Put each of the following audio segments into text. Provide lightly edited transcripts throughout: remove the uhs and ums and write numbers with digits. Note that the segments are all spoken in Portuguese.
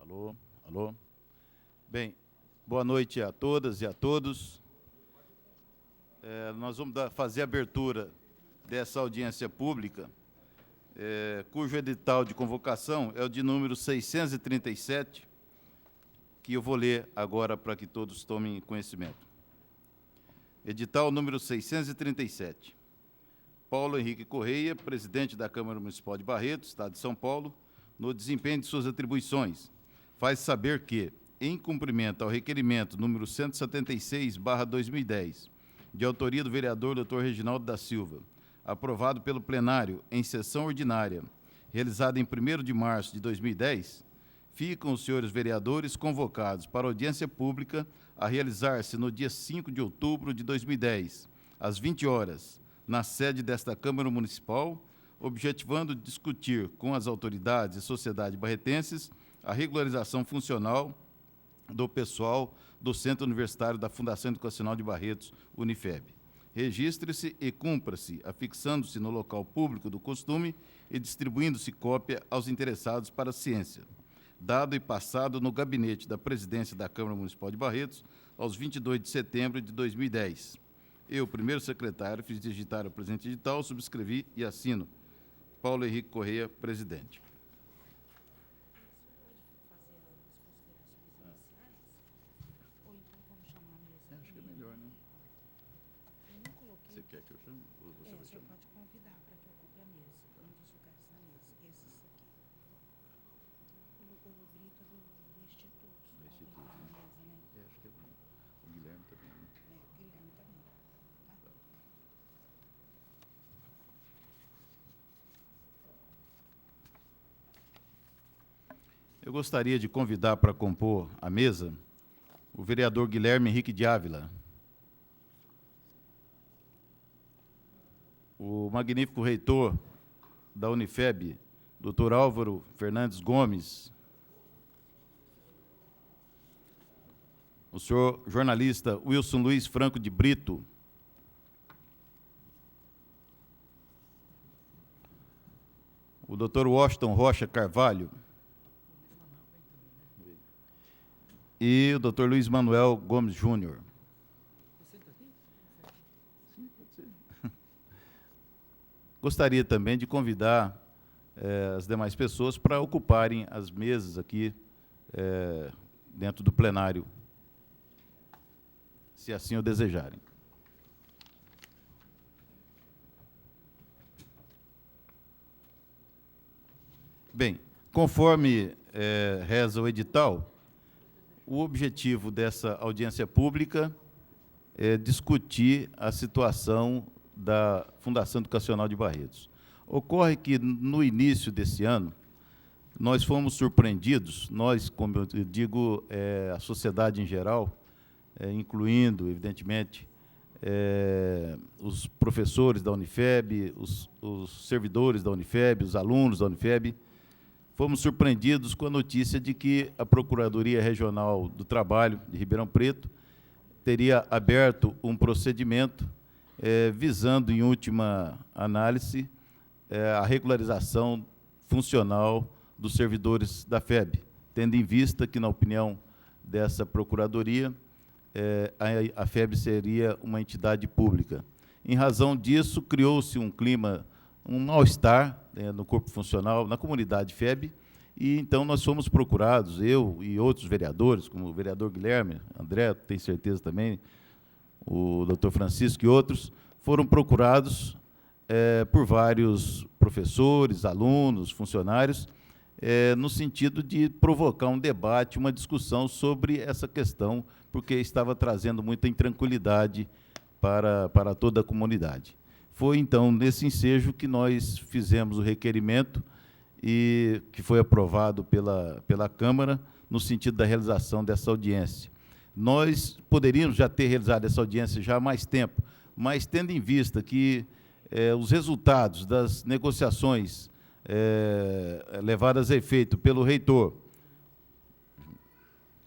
Alô, alô. Bem, boa noite a todas e a todos. Nós vamos fazer a abertura dessa audiência pública, cujo edital de convocação é o de número 637, que eu vou ler agora para que todos tomem conhecimento. Edital número 637. Paulo Henrique Correia, presidente da Câmara Municipal de Barretos, Estado de São Paulo, no desempenho de suas atribuições, faz saber que, em cumprimento ao requerimento número 176/2010, de autoria do vereador Dr. Reginaldo da Silva, aprovado pelo plenário em sessão ordinária, realizada em 1º de março de 2010, ficam os senhores vereadores convocados para audiência pública a realizar-se no dia 5 de outubro de 2010, às 20 horas, na sede desta Câmara Municipal, objetivando discutir com as autoridades e sociedade barretenses a regularização funcional do pessoal do Centro Universitário da Fundação Educacional de Barretos, Unifeb. Registre-se e cumpra-se, afixando-se no local público do costume e distribuindo-se cópia aos interessados para a ciência, dado e passado no gabinete da presidência da Câmara Municipal de Barretos, aos 22 de setembro de 2010. Eu, primeiro secretário, fiz digitar o presente edital, subscrevi e assino. Paulo Henrique Correia, presidente. Acho que é melhor, né? Você quer que eu chame? Ou você vai chamar? Pode convidar para que ocupe a mesa, um dos lugares da mesa. Esses aqui. O Brito do Instituto. Do Instituto, né? Mesa, né? Acho que é bom. O Guilherme também, né? O Guilherme também. Tá? Eu gostaria de convidar para compor a mesa o vereador Guilherme Henrique de Ávila, o magnífico reitor da Unifeb, Dr. Álvaro Fernandes Gomes, o senhor jornalista Wilson Luiz Franco de Brito, o Dr. Washington Rocha Carvalho e o Dr. Luiz Manuel Gomes Júnior. Gostaria também de convidar as demais pessoas para ocuparem as mesas aqui dentro do plenário, se assim o desejarem. Bem, conforme reza o edital, o objetivo dessa audiência pública é discutir a situação da Fundação Educacional de Barretos. Ocorre que, no início desse ano, nós fomos surpreendidos, nós, como eu digo, a sociedade em geral, incluindo, evidentemente, os professores da Unifeb, os servidores da Unifeb, os alunos da Unifeb, fomos surpreendidos com a notícia de que a Procuradoria Regional do Trabalho de Ribeirão Preto teria aberto um procedimento visando, em última análise, a regularização funcional dos servidores da FEB, tendo em vista que, na opinião dessa Procuradoria, a FEB seria uma entidade pública. Em razão disso, criou-se um clima, um mal-estar no corpo funcional, na comunidade FEB, e então nós fomos procurados, eu e outros vereadores, como o vereador Guilherme, André, tenho certeza também, o doutor Francisco e outros, foram procurados por vários professores, alunos, funcionários, no sentido de provocar um debate, uma discussão sobre essa questão, porque estava trazendo muita intranquilidade para toda a comunidade. Foi, então, nesse ensejo que nós fizemos o requerimento e que foi aprovado pela Câmara no sentido da realização dessa audiência. Nós poderíamos já ter realizado essa audiência já há mais tempo, mas tendo em vista que os resultados das negociações levadas a efeito pelo reitor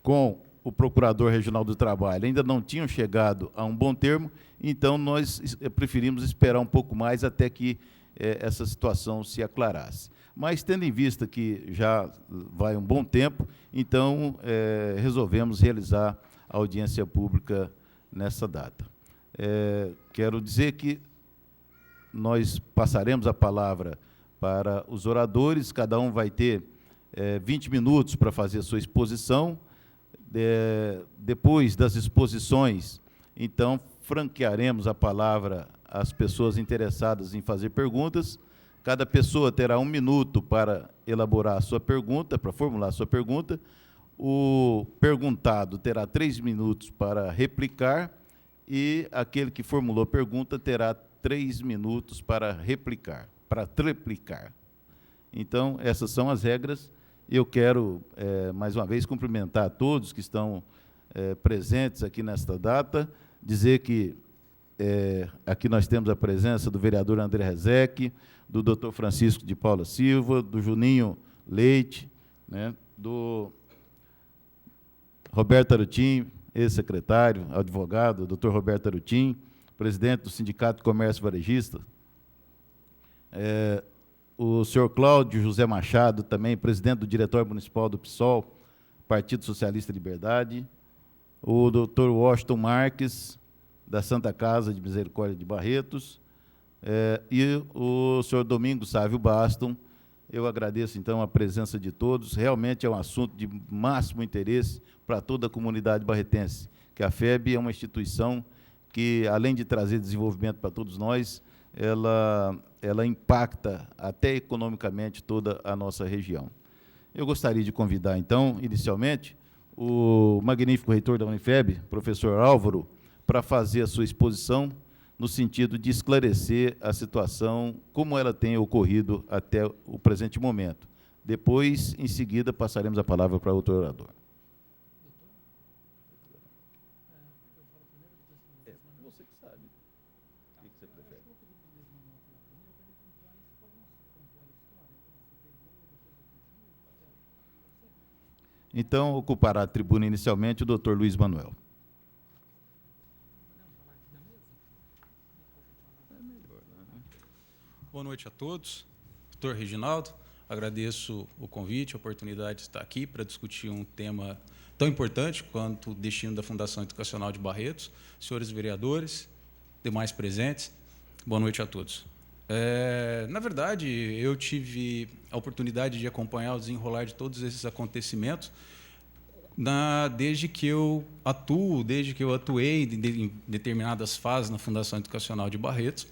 com o Procurador Regional do Trabalho ainda não tinham chegado a um bom termo, então nós preferimos esperar um pouco mais até que essa situação se aclarasse. Mas, tendo em vista que já vai um bom tempo, então resolvemos realizar a audiência pública nessa data. Quero dizer que nós passaremos a palavra para os oradores, cada um vai ter 20 minutos para fazer a sua exposição. Depois das exposições, então, franquearemos a palavra às pessoas interessadas em fazer perguntas. Cada pessoa terá 1 minuto para elaborar a sua pergunta, para formular a sua pergunta. O perguntado terá 3 minutos para replicar e aquele que formulou a pergunta terá 3 minutos para replicar, para triplicar. Então, essas são as regras. Eu quero, mais uma vez, cumprimentar a todos que estão presentes aqui nesta data, dizer que aqui nós temos a presença do vereador André Rezec, do doutor Francisco de Paula Silva, do Juninho Leite, né, do Roberto Arutim, ex-secretário, advogado, doutor Roberto Arutim, presidente do Sindicato de Comércio Varejista, o senhor Cláudio José Machado, também presidente do Diretório Municipal do PSOL, Partido Socialista e Liberdade, o doutor Washington Marques, da Santa Casa de Misericórdia de Barretos, e o senhor Domingos Sávio Baston. Eu agradeço, então, a presença de todos. Realmente é um assunto de máximo interesse para toda a comunidade barretense, que a FEB é uma instituição que, além de trazer desenvolvimento para todos nós, ela impacta até economicamente toda a nossa região. Eu gostaria de convidar, então, inicialmente, o magnífico reitor da Unifeb, professor Álvaro, para fazer a sua exposição no sentido de esclarecer a situação, como ela tem ocorrido até o presente momento. Depois, em seguida, passaremos a palavra para outro orador. Você que sabe. O que você prefere? Então, ocupará a tribuna inicialmente o doutor Luiz Manuel. Boa noite a todos. Doutor Reginaldo, agradeço o convite, a oportunidade de estar aqui para discutir um tema tão importante quanto o destino da Fundação Educacional de Barretos. Senhores vereadores, demais presentes, boa noite a todos. Na verdade, eu tive a oportunidade de acompanhar o desenrolar de todos esses acontecimentos desde que eu atuei em determinadas fases na Fundação Educacional de Barretos,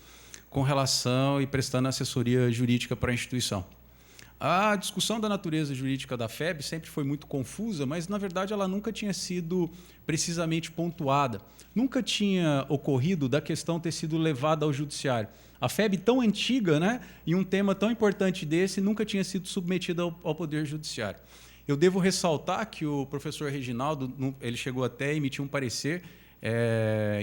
com relação e prestando assessoria jurídica para a instituição. A discussão da natureza jurídica da FEB sempre foi muito confusa, mas, na verdade, ela nunca tinha sido precisamente pontuada. Nunca tinha ocorrido da questão ter sido levada ao judiciário. A FEB, tão antiga, né, e um tema tão importante desse, nunca tinha sido submetida ao Poder Judiciário. Eu devo ressaltar que o professor Reginaldo ele chegou até a emitir um parecer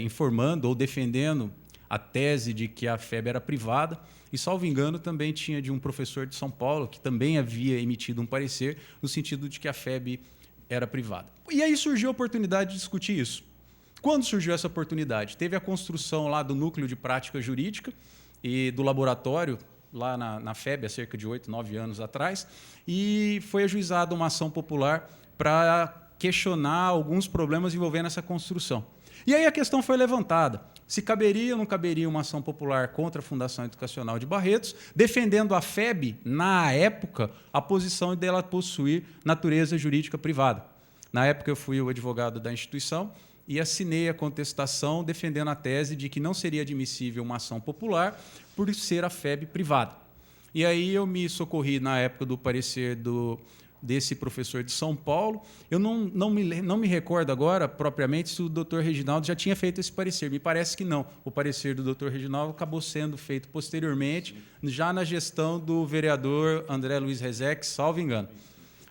informando ou defendendo a tese de que a FEB era privada, e, salvo engano, também tinha de um professor de São Paulo, que também havia emitido um parecer no sentido de que a FEB era privada. E aí surgiu a oportunidade de discutir isso. Quando surgiu essa oportunidade? Teve a construção lá do Núcleo de Prática Jurídica e do laboratório, lá na FEB, há cerca de 8, 9 anos atrás, e foi ajuizada uma ação popular para questionar alguns problemas envolvendo essa construção. E aí a questão foi levantada. Se caberia ou não caberia uma ação popular contra a Fundação Educacional de Barretos, defendendo a FEB, na época, a posição dela possuir natureza jurídica privada. Na época, eu fui o advogado da instituição e assinei a contestação defendendo a tese de que não seria admissível uma ação popular por ser a FEB privada. E aí eu me socorri, na época, do parecer desse professor de São Paulo. Eu não me recordo agora, propriamente, se o doutor Reginaldo já tinha feito esse parecer. Me parece que não. O parecer do doutor Reginaldo acabou sendo feito posteriormente, já na gestão do vereador André Luiz Rezec, salvo engano.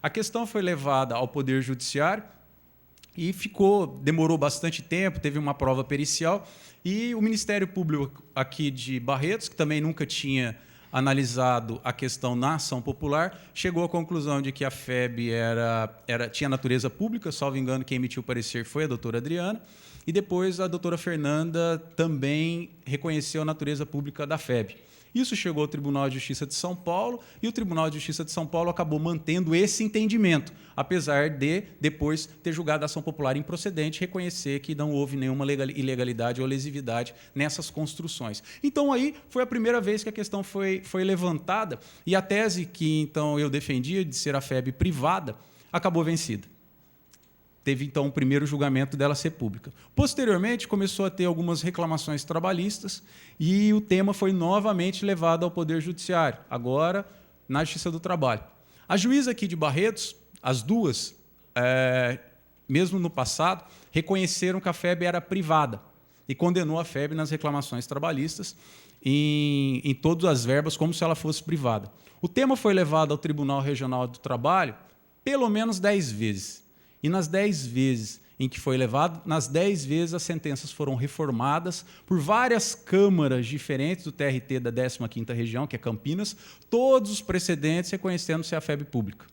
A questão foi levada ao Poder Judiciário e demorou bastante tempo, teve uma prova pericial, e o Ministério Público aqui de Barretos, que também nunca tinha analisado a questão na ação popular, chegou à conclusão de que a FEB tinha natureza pública, salvo engano, quem emitiu o parecer foi a doutora Adriana, e depois a doutora Fernanda também reconheceu a natureza pública da FEB. Isso chegou ao Tribunal de Justiça de São Paulo e o Tribunal de Justiça de São Paulo acabou mantendo esse entendimento, apesar de depois ter julgado a ação popular improcedente, reconhecer que não houve nenhuma ilegalidade ou lesividade nessas construções. Então, aí foi a primeira vez que a questão foi levantada e a tese que então eu defendia de ser a FEB privada acabou vencida. Teve, então, o primeiro julgamento dela ser pública. Posteriormente, começou a ter algumas reclamações trabalhistas e o tema foi novamente levado ao Poder Judiciário, agora na Justiça do Trabalho. A juíza aqui de Barretos, as duas, mesmo no passado, reconheceram que a FEB era privada e condenou a FEB nas reclamações trabalhistas em todas as verbas como se ela fosse privada. O tema foi levado ao Tribunal Regional do Trabalho pelo menos 10 vezes. E nas 10 vezes em que foi levado, nas 10 vezes as sentenças foram reformadas por várias câmaras diferentes do TRT da 15ª região, que é Campinas, todos os precedentes reconhecendo-se a FEB pública.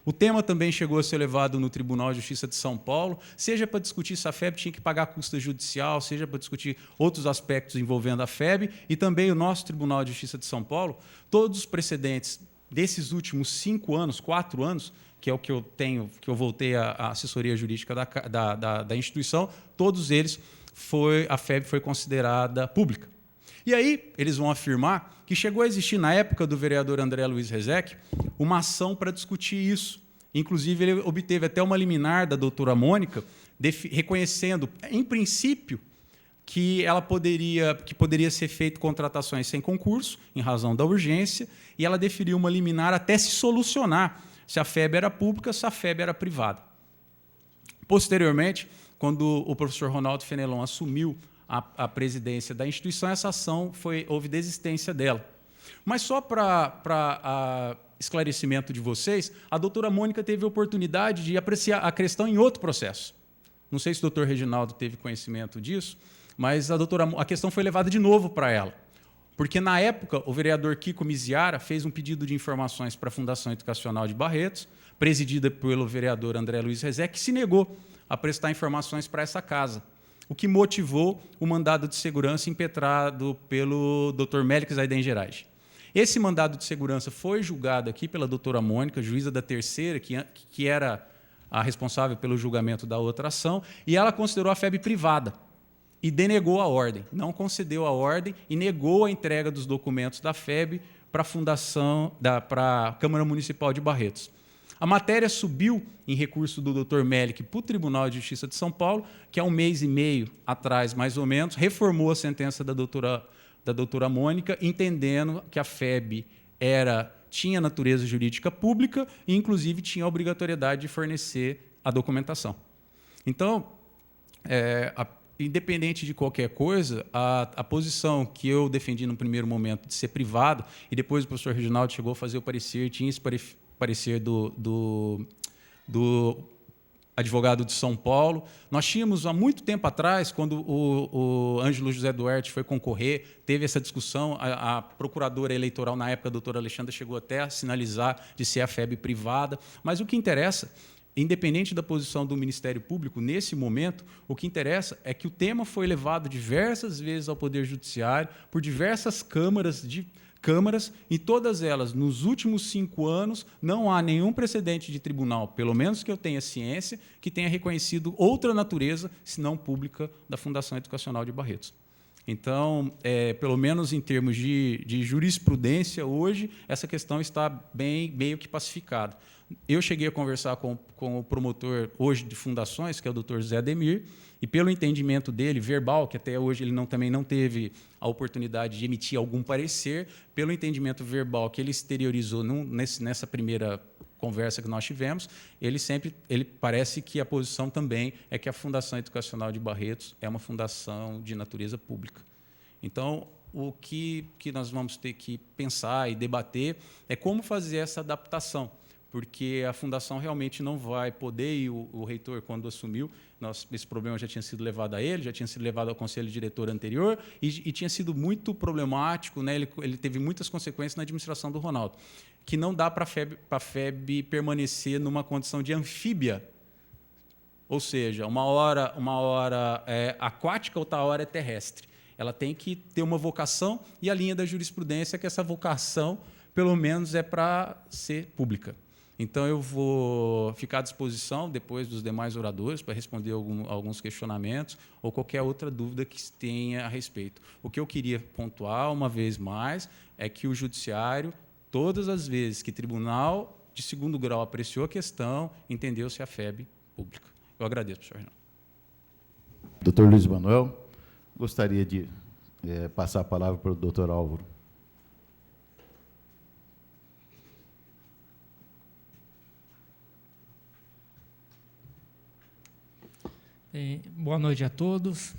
O tema também chegou a ser levado no Tribunal de Justiça de São Paulo, seja para discutir se a FEB tinha que pagar custa judicial, seja para discutir outros aspectos envolvendo a FEB, e também o nosso Tribunal de Justiça de São Paulo, todos os precedentes desses últimos 5 anos, 4 anos, que é o que eu tenho, que eu voltei à assessoria jurídica da instituição, todos eles, a FEB foi considerada pública. E aí eles vão afirmar que chegou a existir, na época do vereador André Luiz Rezec, uma ação para discutir isso. Inclusive, ele obteve até uma liminar da doutora Mônica, reconhecendo, em princípio, que poderia ser feito contratações sem concurso, em razão da urgência, e ela deferiu uma liminar até se solucionar se a FEB era pública, se a FEB era privada. Posteriormente, quando o professor Ronaldo Fenelon assumiu a presidência da instituição, essa ação houve desistência dela. Mas só para esclarecimento de vocês, a doutora Mônica teve a oportunidade de apreciar a questão em outro processo. Não sei se o doutor Reginaldo teve conhecimento disso, mas a questão foi levada de novo para ela. Porque, na época, o vereador Kiko Miziara fez um pedido de informações para a Fundação Educacional de Barretos, presidida pelo vereador André Luiz Rezec, que se negou a prestar informações para essa casa, o que motivou o mandado de segurança impetrado pelo Dr. Mélix Aiden Gerage. Esse mandado de segurança foi julgado aqui pela doutora Mônica, juíza da terceira, que era a responsável pelo julgamento da outra ação, e ela considerou a FEB privada e denegou a ordem, não concedeu a ordem e negou a entrega dos documentos da FEB para a Câmara Municipal de Barretos. A matéria subiu em recurso do Dr. Melick para o Tribunal de Justiça de São Paulo, que há 1 mês e meio atrás, mais ou menos, reformou a sentença da doutora Mônica, entendendo que a FEB tinha natureza jurídica pública e, inclusive, tinha a obrigatoriedade de fornecer a documentação. Então, independente de qualquer coisa, a posição que eu defendi no primeiro momento de ser privado, e depois o professor Reginaldo chegou a fazer o parecer, tinha esse parecer do advogado de São Paulo. Nós tínhamos, há muito tempo atrás, quando o Ângelo José Duarte foi concorrer, teve essa discussão, a procuradora eleitoral, na época, a doutora Alexandra, chegou até a sinalizar de ser a FEB privada, mas o que interessa, independente da posição do Ministério Público, nesse momento, o que interessa é que o tema foi levado diversas vezes ao Poder Judiciário, por diversas câmaras, e todas elas, nos últimos 5 anos, não há nenhum precedente de tribunal, pelo menos que eu tenha ciência, que tenha reconhecido outra natureza, senão pública, da Fundação Educacional de Barretos. Então, pelo menos em termos de jurisprudência, hoje, essa questão está meio que pacificada. Eu cheguei a conversar com o promotor hoje de fundações, que é o Dr. Zé Ademir, e pelo entendimento dele, verbal, que até hoje ele também não teve a oportunidade de emitir algum parecer, pelo entendimento verbal que ele exteriorizou nessa primeira conversa que nós tivemos, ele parece que a posição também é que a Fundação Educacional de Barretos é uma fundação de natureza pública. Então, o que nós vamos ter que pensar e debater é como fazer essa adaptação, porque a fundação realmente não vai poder, e o reitor, quando assumiu, esse problema já tinha sido levado a ele, já tinha sido levado ao conselho diretor anterior, e tinha sido muito problemático, né? Ele teve muitas consequências na administração do Ronaldo, que não dá para a FEB permanecer numa condição de anfíbia Ou seja, uma hora é aquática, outra hora é terrestre. Ela tem que ter uma vocação, e a linha da jurisprudência é que essa vocação, pelo menos, é para ser pública. Então, eu vou ficar à disposição, depois dos demais oradores, para responder alguns questionamentos ou qualquer outra dúvida que tenha a respeito. O que eu queria pontuar, uma vez mais, é que o Judiciário, todas as vezes que tribunal de segundo grau apreciou a questão, entendeu-se a FEB pública. Eu agradeço, professor Reinaldo. Doutor Luiz Manuel, gostaria de passar a palavra para o doutor Álvaro. Boa noite a todos.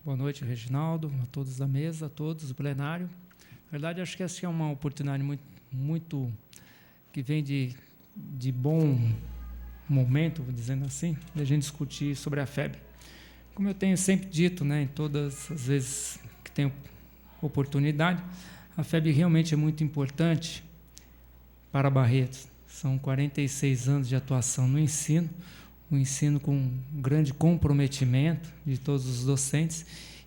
Boa noite, Reginaldo, a todos da mesa, a todos do plenário. Na verdade, acho que essa é uma oportunidade muito que vem de bom momento, dizendo assim, de a gente discutir sobre a FEB. Como eu tenho sempre dito, né, em todas as vezes que tenho oportunidade, a FEB realmente é muito importante para Barretos. São 46 anos de atuação no ensino, um ensino com grande comprometimento de todos os docentes,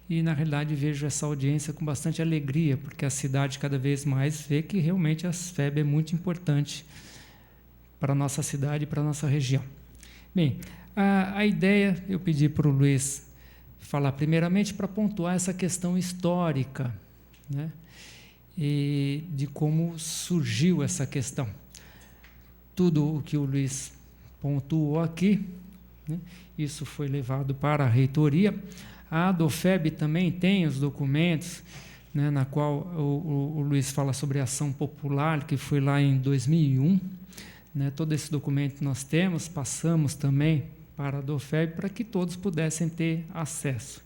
e, na realidade, vejo essa audiência com bastante alegria, porque a cidade cada vez mais vê que realmente a FEB é muito importante para a nossa cidade e para a nossa região. Bem, a ideia, eu pedi para o Luiz falar primeiramente para pontuar essa questão histórica, né, e de como surgiu essa questão. Tudo o que o Luiz pontuou aqui, né, isso foi levado para a reitoria. A ADOFEB também tem os documentos, né, na qual o Luiz fala sobre a ação popular, que foi lá em 2001. Né, todo esse documento nós temos, passamos também para a ADOFEB para que todos pudessem ter acesso.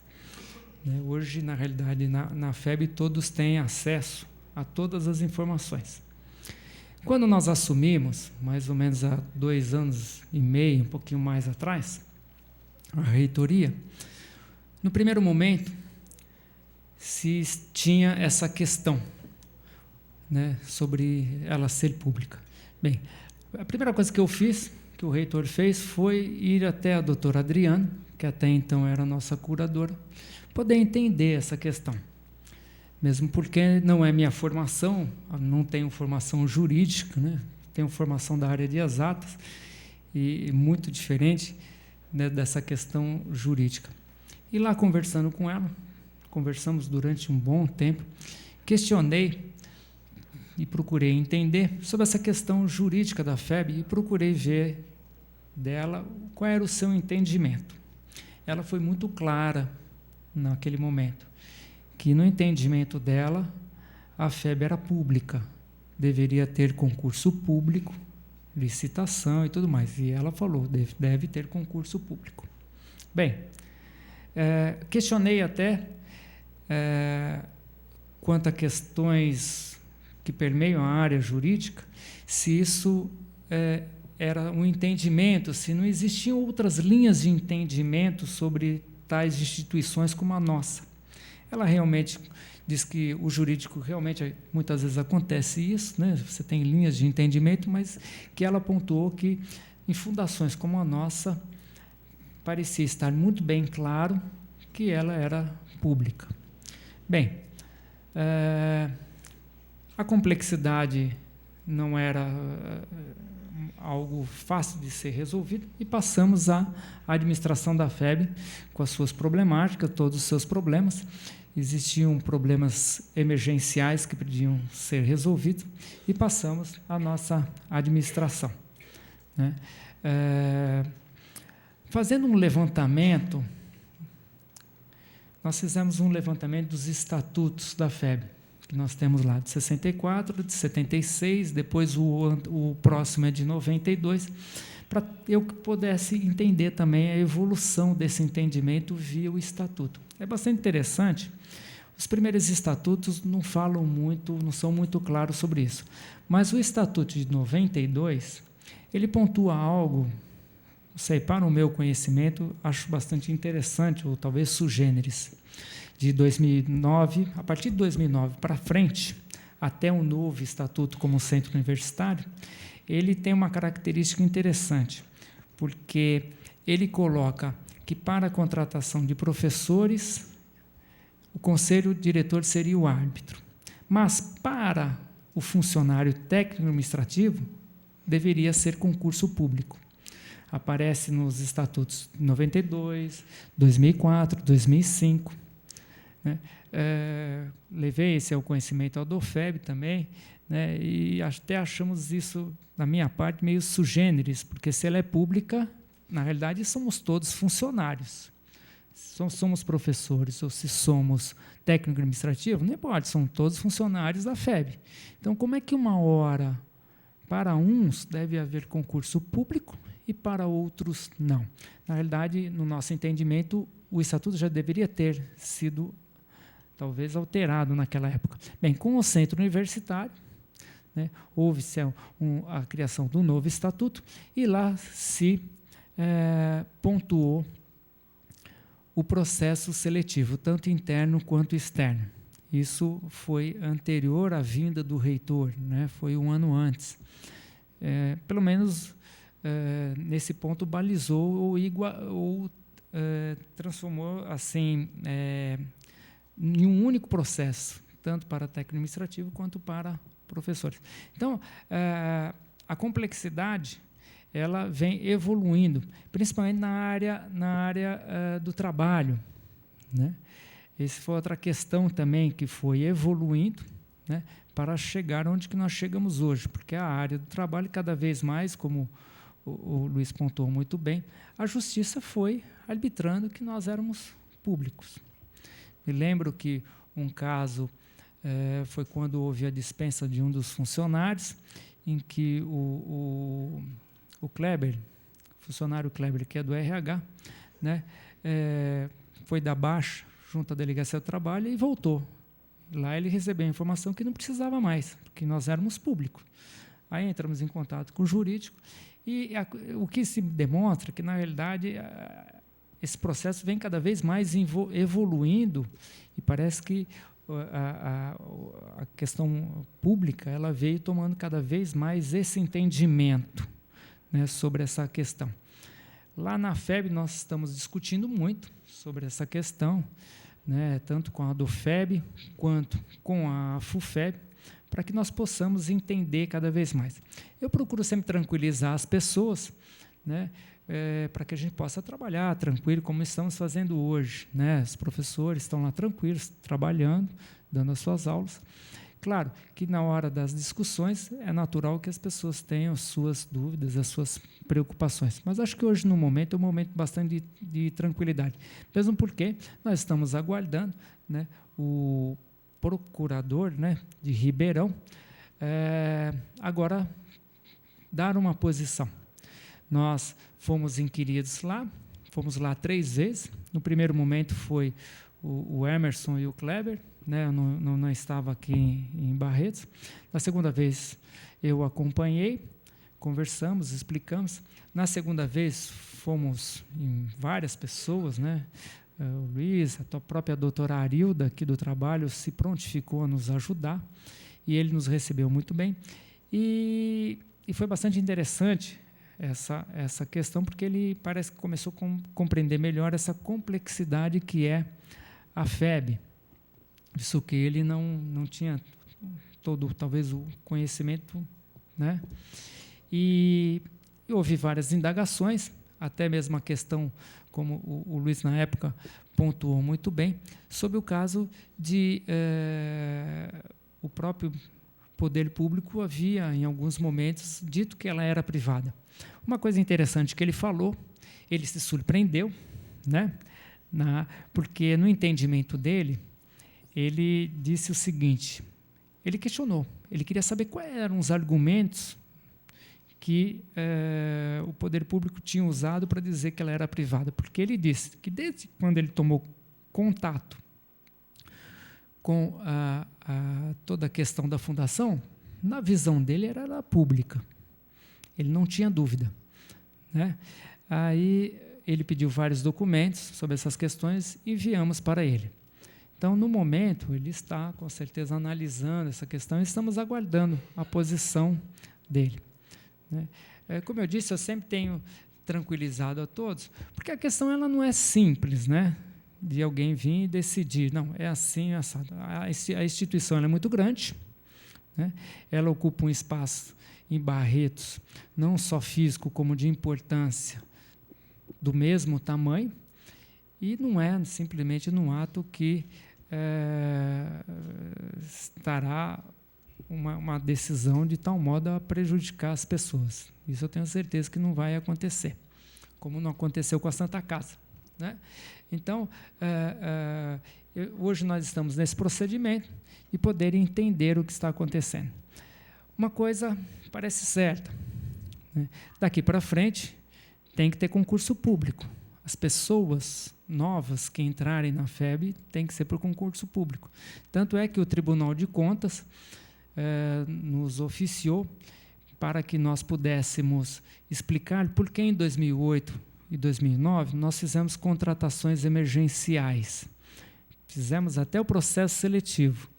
Né, hoje, na realidade, na FEB, todos têm acesso a todas as informações. Quando nós assumimos, mais ou menos há 2 anos e meio, um pouquinho mais atrás, a reitoria, no primeiro momento, se tinha essa questão, né, sobre ela ser pública. Bem, a primeira coisa que eu fiz, que o reitor fez, foi ir até a doutora Adriana, que até então era a nossa curadora, poder entender essa questão. Mesmo porque não é minha formação, não tenho formação jurídica, né? Tenho formação da área de exatas, e muito diferente, né, dessa questão jurídica. E lá, conversando com ela, conversamos durante um bom tempo, questionei e procurei entender sobre essa questão jurídica da FEB, e procurei ver dela qual era o seu entendimento. Ela foi muito clara naquele momento, que no entendimento dela, a FEB era pública, deveria ter concurso público, licitação e tudo mais. E ela falou, deve ter concurso público. Bem, questionei até quanto a questões que permeiam a área jurídica, se isso era um entendimento, se não existiam outras linhas de entendimento sobre tais instituições como a nossa. Ela realmente diz que o jurídico realmente, muitas vezes acontece isso, né? Você tem linhas de entendimento, mas que ela pontuou que em fundações como a nossa, parecia estar muito bem claro que ela era pública. Bem, a complexidade não era algo fácil de ser resolvido, e passamos à administração da FEB com as suas problemáticas, todos os seus problemas. Existiam problemas emergenciais que podiam ser resolvidos, e passamos à nossa administração. Né? Fazendo um levantamento, nós fizemos um levantamento dos estatutos da FEB, que nós temos lá, de 64, de 76, depois o próximo é de 92, para eu pudesse entender também a evolução desse entendimento via o estatuto. É bastante interessante. Os primeiros estatutos não falam muito, não são muito claros sobre isso, mas o estatuto de 92, ele pontua algo, não sei, para o meu conhecimento, acho bastante interessante, ou talvez sui generis. De 2009, a partir de 2009 para frente, até um novo estatuto como centro universitário, ele tem uma característica interessante, porque ele coloca que para a contratação de professores, o conselho diretor seria o árbitro. Mas para o funcionário técnico-administrativo, deveria ser concurso público. Aparece nos estatutos de 92, 2004, 2005. Né? Levei esse ao conhecimento ao DOFEB também, né? E até achamos isso, da minha parte, meio sui generis, porque se ela é pública, na realidade somos todos funcionários. Se somos professores ou se somos técnico administrativo, não importa, são todos funcionários da FEB. Então, como é que uma hora, para uns, deve haver concurso público e para outros não? Na realidade, no nosso entendimento, o estatuto já deveria ter sido, talvez, alterado naquela época. Bem, com o centro universitário, né, houve-se a criação do novo estatuto e lá se pontuou o processo seletivo, tanto interno quanto externo. Isso foi anterior à vinda do reitor, né? Foi um ano antes. Pelo menos, nesse ponto, balizou ou transformou assim, em um único processo, tanto para técnico administrativo quanto para professores. Então, a complexidade ela vem evoluindo, principalmente na área do trabalho, né? Essa foi outra questão também que foi evoluindo, né, para chegar onde que nós chegamos hoje, porque a área do trabalho, cada vez mais, como o Luiz pontuou muito bem, a justiça foi arbitrando que nós éramos públicos. Me lembro que um caso foi quando houve a dispensa de um dos funcionários, em que o Kleber, funcionário Kleber, que é do RH, né, foi dar baixa junto à Delegacia do Trabalho e voltou. Lá ele recebeu a informação que não precisava mais, porque nós éramos públicos. Aí entramos em contato com o jurídico e o que se demonstra que, na realidade, esse processo vem cada vez mais evoluindo e parece que a questão pública ela veio tomando cada vez mais esse entendimento, né, sobre essa questão. Lá na FEB nós estamos discutindo muito sobre essa questão, né, tanto com a DOFEB quanto com a FUFEB, para que nós possamos entender cada vez mais. Eu procuro sempre tranquilizar as pessoas, né, para que a gente possa trabalhar tranquilo, como estamos fazendo hoje, né? Os professores estão lá tranquilos, trabalhando, dando as suas aulas. Claro que, na hora das discussões, é natural que as pessoas tenham as suas dúvidas, as suas preocupações. Mas acho que hoje, no momento, é um momento bastante de tranquilidade. Mesmo porque nós estamos aguardando, né, o procurador, né, de Ribeirão agora dar uma posição. Nós fomos inquiridos lá, fomos lá 3 vezes. No primeiro momento foi o Emerson e o Kleber, né? Eu não estava aqui em Barretos. Na segunda vez eu acompanhei, conversamos, explicamos. Na segunda vez fomos em várias pessoas, né? O Luiz, a própria doutora Arilda, aqui do trabalho, se prontificou a nos ajudar e ele nos recebeu muito bem. E foi bastante interessante essa questão, porque ele parece que começou a compreender melhor essa complexidade que é a FEB. Isso que ele não tinha todo, talvez, o conhecimento, né? E houve várias indagações, até mesmo a questão, como o Luiz, na época, pontuou muito bem, sobre o caso de o próprio poder público havia, em alguns momentos, dito que ela era privada. Uma coisa interessante que ele falou, ele se surpreendeu, né? Porque, no entendimento dele, ele disse o seguinte, ele questionou, ele queria saber quais eram os argumentos que o poder público tinha usado para dizer que ela era privada, porque ele disse que, desde quando ele tomou contato com toda a questão da fundação, na visão dele era pública. Ele não tinha dúvida, né? Aí ele pediu vários documentos sobre essas questões e enviamos para ele. Então, no momento, ele está, com certeza, analisando essa questão e estamos aguardando a posição dele, né? Como eu disse, eu sempre tranquilizado a todos, porque a questão ela não é simples, né? De alguém vir e decidir. Não, é assim, assado. A instituição ela é muito grande, né? Ela ocupa um espaço em Barretos, não só físico, como de importância, do mesmo tamanho, e não é simplesmente num ato que estará uma decisão de tal modo a prejudicar as pessoas. Isso eu tenho certeza que não vai acontecer, como não aconteceu com a Santa Casa, né? Então, hoje nós estamos nesse procedimento de poder entender o que está acontecendo. Uma coisa parece certa, né? Daqui para frente tem que ter concurso público. As pessoas novas que entrarem na FEB têm que ser por concurso público. Tanto é que o Tribunal de Contas nos oficiou para que nós pudéssemos explicar por que em 2008 e 2009 nós fizemos contratações emergenciais. Fizemos até o processo seletivo.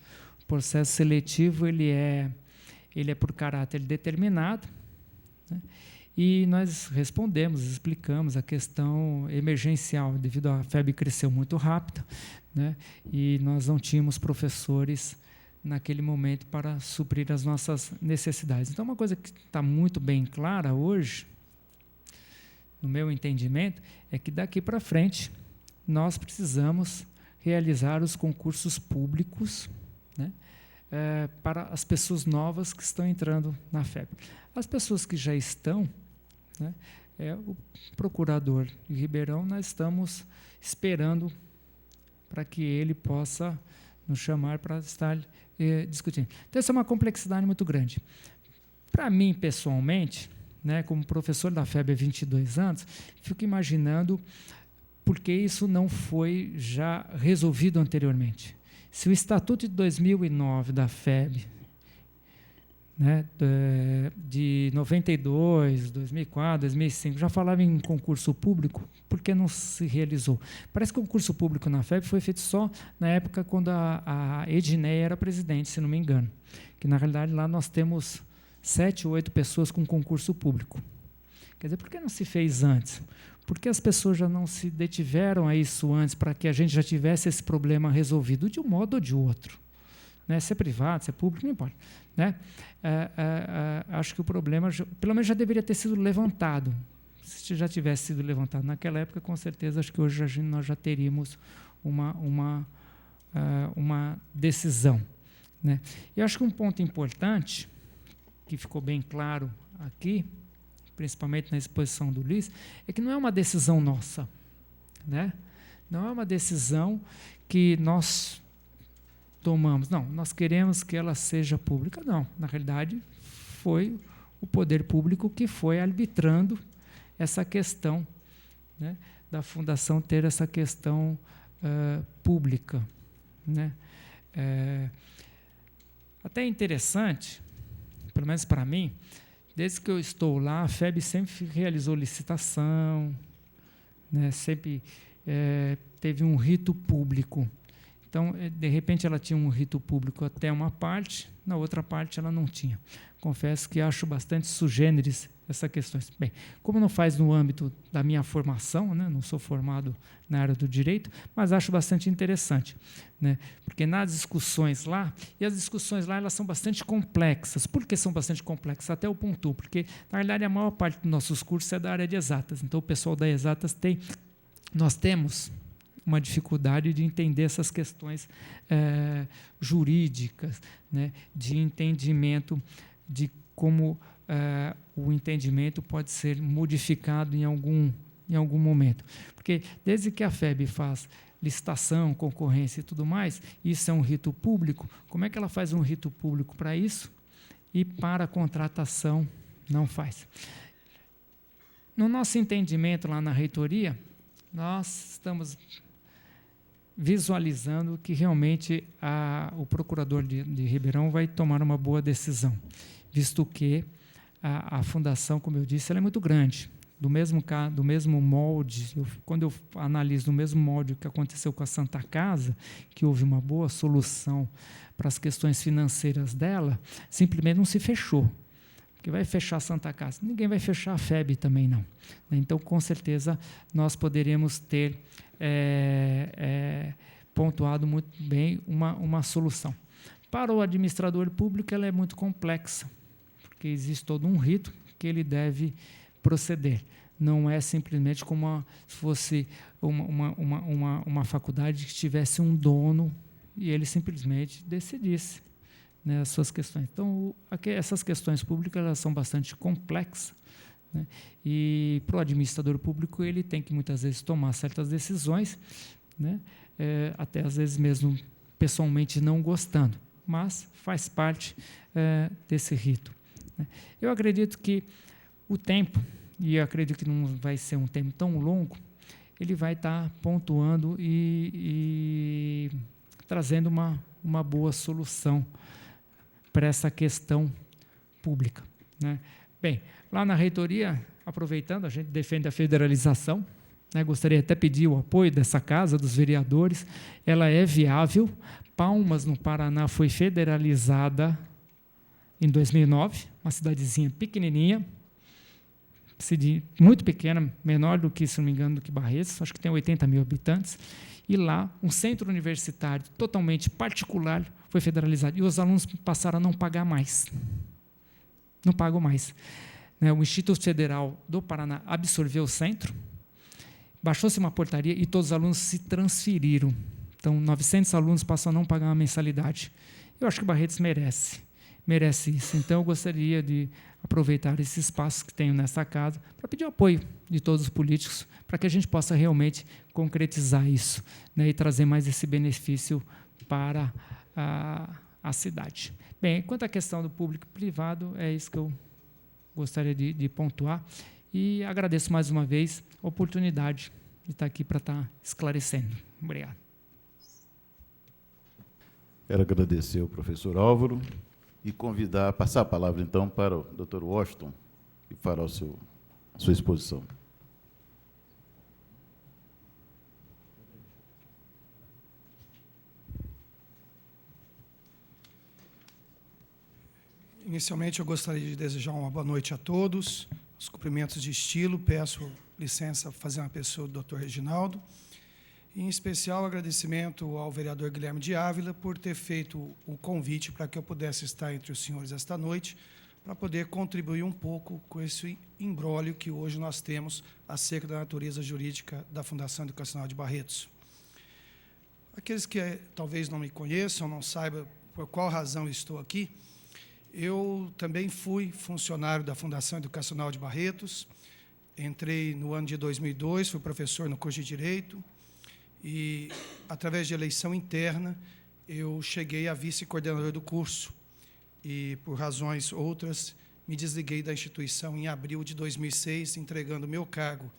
O processo seletivo ele é por caráter determinado, né? E nós respondemos, explicamos a questão emergencial, devido à FEB cresceu muito rápido, né? E nós não tínhamos professores naquele momento para suprir as nossas necessidades. Então, uma coisa que está muito bem clara hoje, no meu entendimento, é que daqui para frente nós precisamos realizar os concursos públicos, né? Para as pessoas novas que estão entrando na FEB. As pessoas que já estão, né, o procurador de Ribeirão, nós estamos esperando para que ele possa nos chamar para estar discutindo. Então, essa é uma complexidade muito grande. Para mim, pessoalmente, né, como professor da FEB há 22 anos, fico imaginando por que isso não foi já resolvido anteriormente. Se o Estatuto de 2009 da FEB, né, de 92, 2004, 2005, já falava em concurso público, por que não se realizou? Parece que o concurso público na FEB foi feito só na época quando a Edneia era presidente, se não me engano, que, na realidade, lá nós temos 7 ou 8 pessoas com concurso público. Quer dizer, por que não se fez antes? Por que as pessoas já não se detiveram a isso antes, para que a gente já tivesse esse problema resolvido de um modo ou de outro? Né? Se é privado, se é público, não importa. Né? Acho que o problema, pelo menos, já deveria ter sido levantado. Se já tivesse sido levantado naquela época, com certeza, acho que hoje nós já teríamos uma decisão. Né? E acho que um ponto importante, que ficou bem claro aqui, principalmente na exposição do Luiz, é que não é uma decisão nossa, né? Não é uma decisão que nós tomamos. Não, nós queremos que ela seja pública. Não, na realidade, foi o poder público que foi arbitrando essa questão, né, da fundação ter essa questão pública, né? Até é interessante, pelo menos para mim, desde que eu estou lá, a FEB sempre realizou licitação, né, sempre teve um rito público. Então, de repente, ela tinha um rito público até uma parte, na outra parte ela não tinha. Confesso que acho bastante sui generis essa questão. Bem, como não faz no âmbito da minha formação, né, não sou formado na área do direito, mas acho bastante interessante, né, porque nas discussões lá, e as discussões lá elas são bastante complexas. Por que são bastante complexas? Até eu pontuo, porque, na realidade, a maior parte dos nossos cursos é da área de exatas. Então, o pessoal da exatas nós temos uma dificuldade de entender essas questões jurídicas, né, de entendimento de como o entendimento pode ser modificado em algum momento. Porque, desde que a FEB faz licitação, concorrência e tudo mais, isso é um rito público, como é que ela faz um rito público para isso e para a contratação não faz? No nosso entendimento lá na reitoria, nós estamos visualizando que realmente o procurador de Ribeirão vai tomar uma boa decisão, visto que a fundação, como eu disse, ela é muito grande, do mesmo molde. Quando eu analiso do mesmo molde que aconteceu com a Santa Casa, que houve uma boa solução para as questões financeiras dela, simplesmente não se fechou, que vai fechar a Santa Casa. Ninguém vai fechar a FEB também, não. Então, com certeza, nós poderíamos ter pontuado muito bem uma solução. Para o administrador público, ela é muito complexa, porque existe todo um rito que ele deve proceder. Não é simplesmente como se fosse uma faculdade que tivesse um dono e ele simplesmente decidisse, né, as suas questões. Então, essas questões públicas elas são bastante complexas, né, e para o administrador público ele tem que muitas vezes tomar certas decisões, né, até às vezes mesmo pessoalmente não gostando, mas faz parte desse rito, né. Eu acredito que o tempo, e eu acredito que não vai ser um tempo tão longo, ele vai estar pontuando e trazendo uma boa solução para essa questão pública, né? Bem, lá na reitoria, aproveitando, a gente defende a federalização, né? Gostaria até de pedir o apoio dessa casa, dos vereadores. Ela é viável. Palmas, no Paraná, foi federalizada em 2009, uma cidadezinha pequenininha, muito pequena, menor do que, se não me engano, do que Barretos, acho que tem 80 mil habitantes, e lá um centro universitário totalmente particular foi federalizado, e os alunos passaram a não pagar mais. Não pagam mais. O Instituto Federal do Paraná absorveu o centro, baixou-se uma portaria e todos os alunos se transferiram. Então, 900 alunos passam a não pagar uma mensalidade. Eu acho que Barretos merece isso. Então, eu gostaria de aproveitar esse espaço que tenho nessa casa para pedir o apoio de todos os políticos para que a gente possa realmente concretizar isso, né, e trazer mais esse benefício para a cidade. Bem, quanto à questão do público e privado, é isso que eu gostaria de pontuar e agradeço mais uma vez a oportunidade de estar aqui para estar esclarecendo. Obrigado. Quero agradecer ao professor Álvaro e passar a palavra, então, para o Dr. Washington, que fará a sua exposição. Inicialmente, eu gostaria de desejar uma boa noite a todos. Os cumprimentos de estilo, peço licença para fazer uma pessoa do Dr. Reginaldo. Em especial, agradecimento ao vereador Guilherme de Ávila por ter feito o convite para que eu pudesse estar entre os senhores esta noite, para poder contribuir um pouco com esse imbróglio que hoje nós temos acerca da natureza jurídica da Fundação Educacional de Barretos. Aqueles que talvez não me conheçam, não saibam por qual razão estou aqui, eu também fui funcionário da Fundação Educacional de Barretos, entrei no ano de 2002, fui professor no curso de Direito, e, através de eleição interna, eu cheguei a vice-coordenador do curso, e, por razões outras, me desliguei da instituição em abril de 2006, entregando meu cargo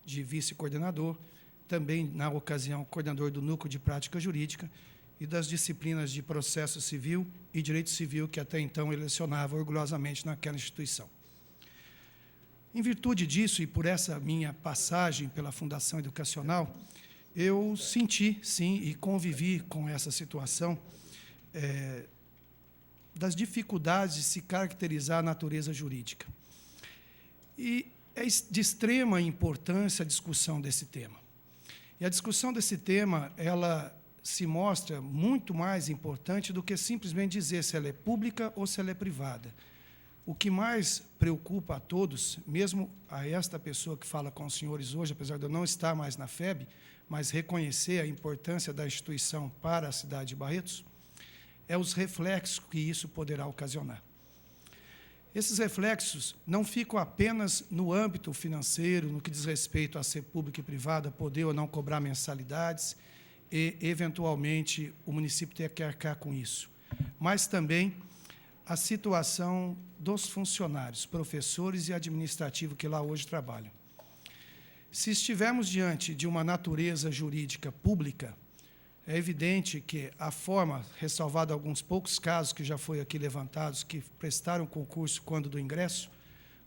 de vice-coordenador, também, na ocasião, coordenador do Núcleo de Prática Jurídica, e das disciplinas de processo civil e direito civil que até então eu lecionava orgulhosamente naquela instituição. Em virtude disso, e por essa minha passagem pela Fundação Educacional, eu senti, sim, e convivi com essa situação das dificuldades de se caracterizar a natureza jurídica. E é de extrema importância a discussão desse tema. E a discussão desse tema, ela se mostra muito mais importante do que simplesmente dizer se ela é pública ou se ela é privada. O que mais preocupa a todos, mesmo a esta pessoa que fala com os senhores hoje, apesar de eu não estar mais na FEB, mas reconhecer a importância da instituição para a cidade de Barretos, é os reflexos que isso poderá ocasionar. Esses reflexos não ficam apenas no âmbito financeiro, no que diz respeito a ser público e privado, a poder ou não cobrar mensalidades, e, eventualmente, o município ter que arcar com isso, mas também a situação dos funcionários, professores e administrativos que lá hoje trabalham. Se estivermos diante de uma natureza jurídica pública, é evidente que a forma, ressalvado alguns poucos casos que já foi aqui levantados, que prestaram concurso quando do ingresso,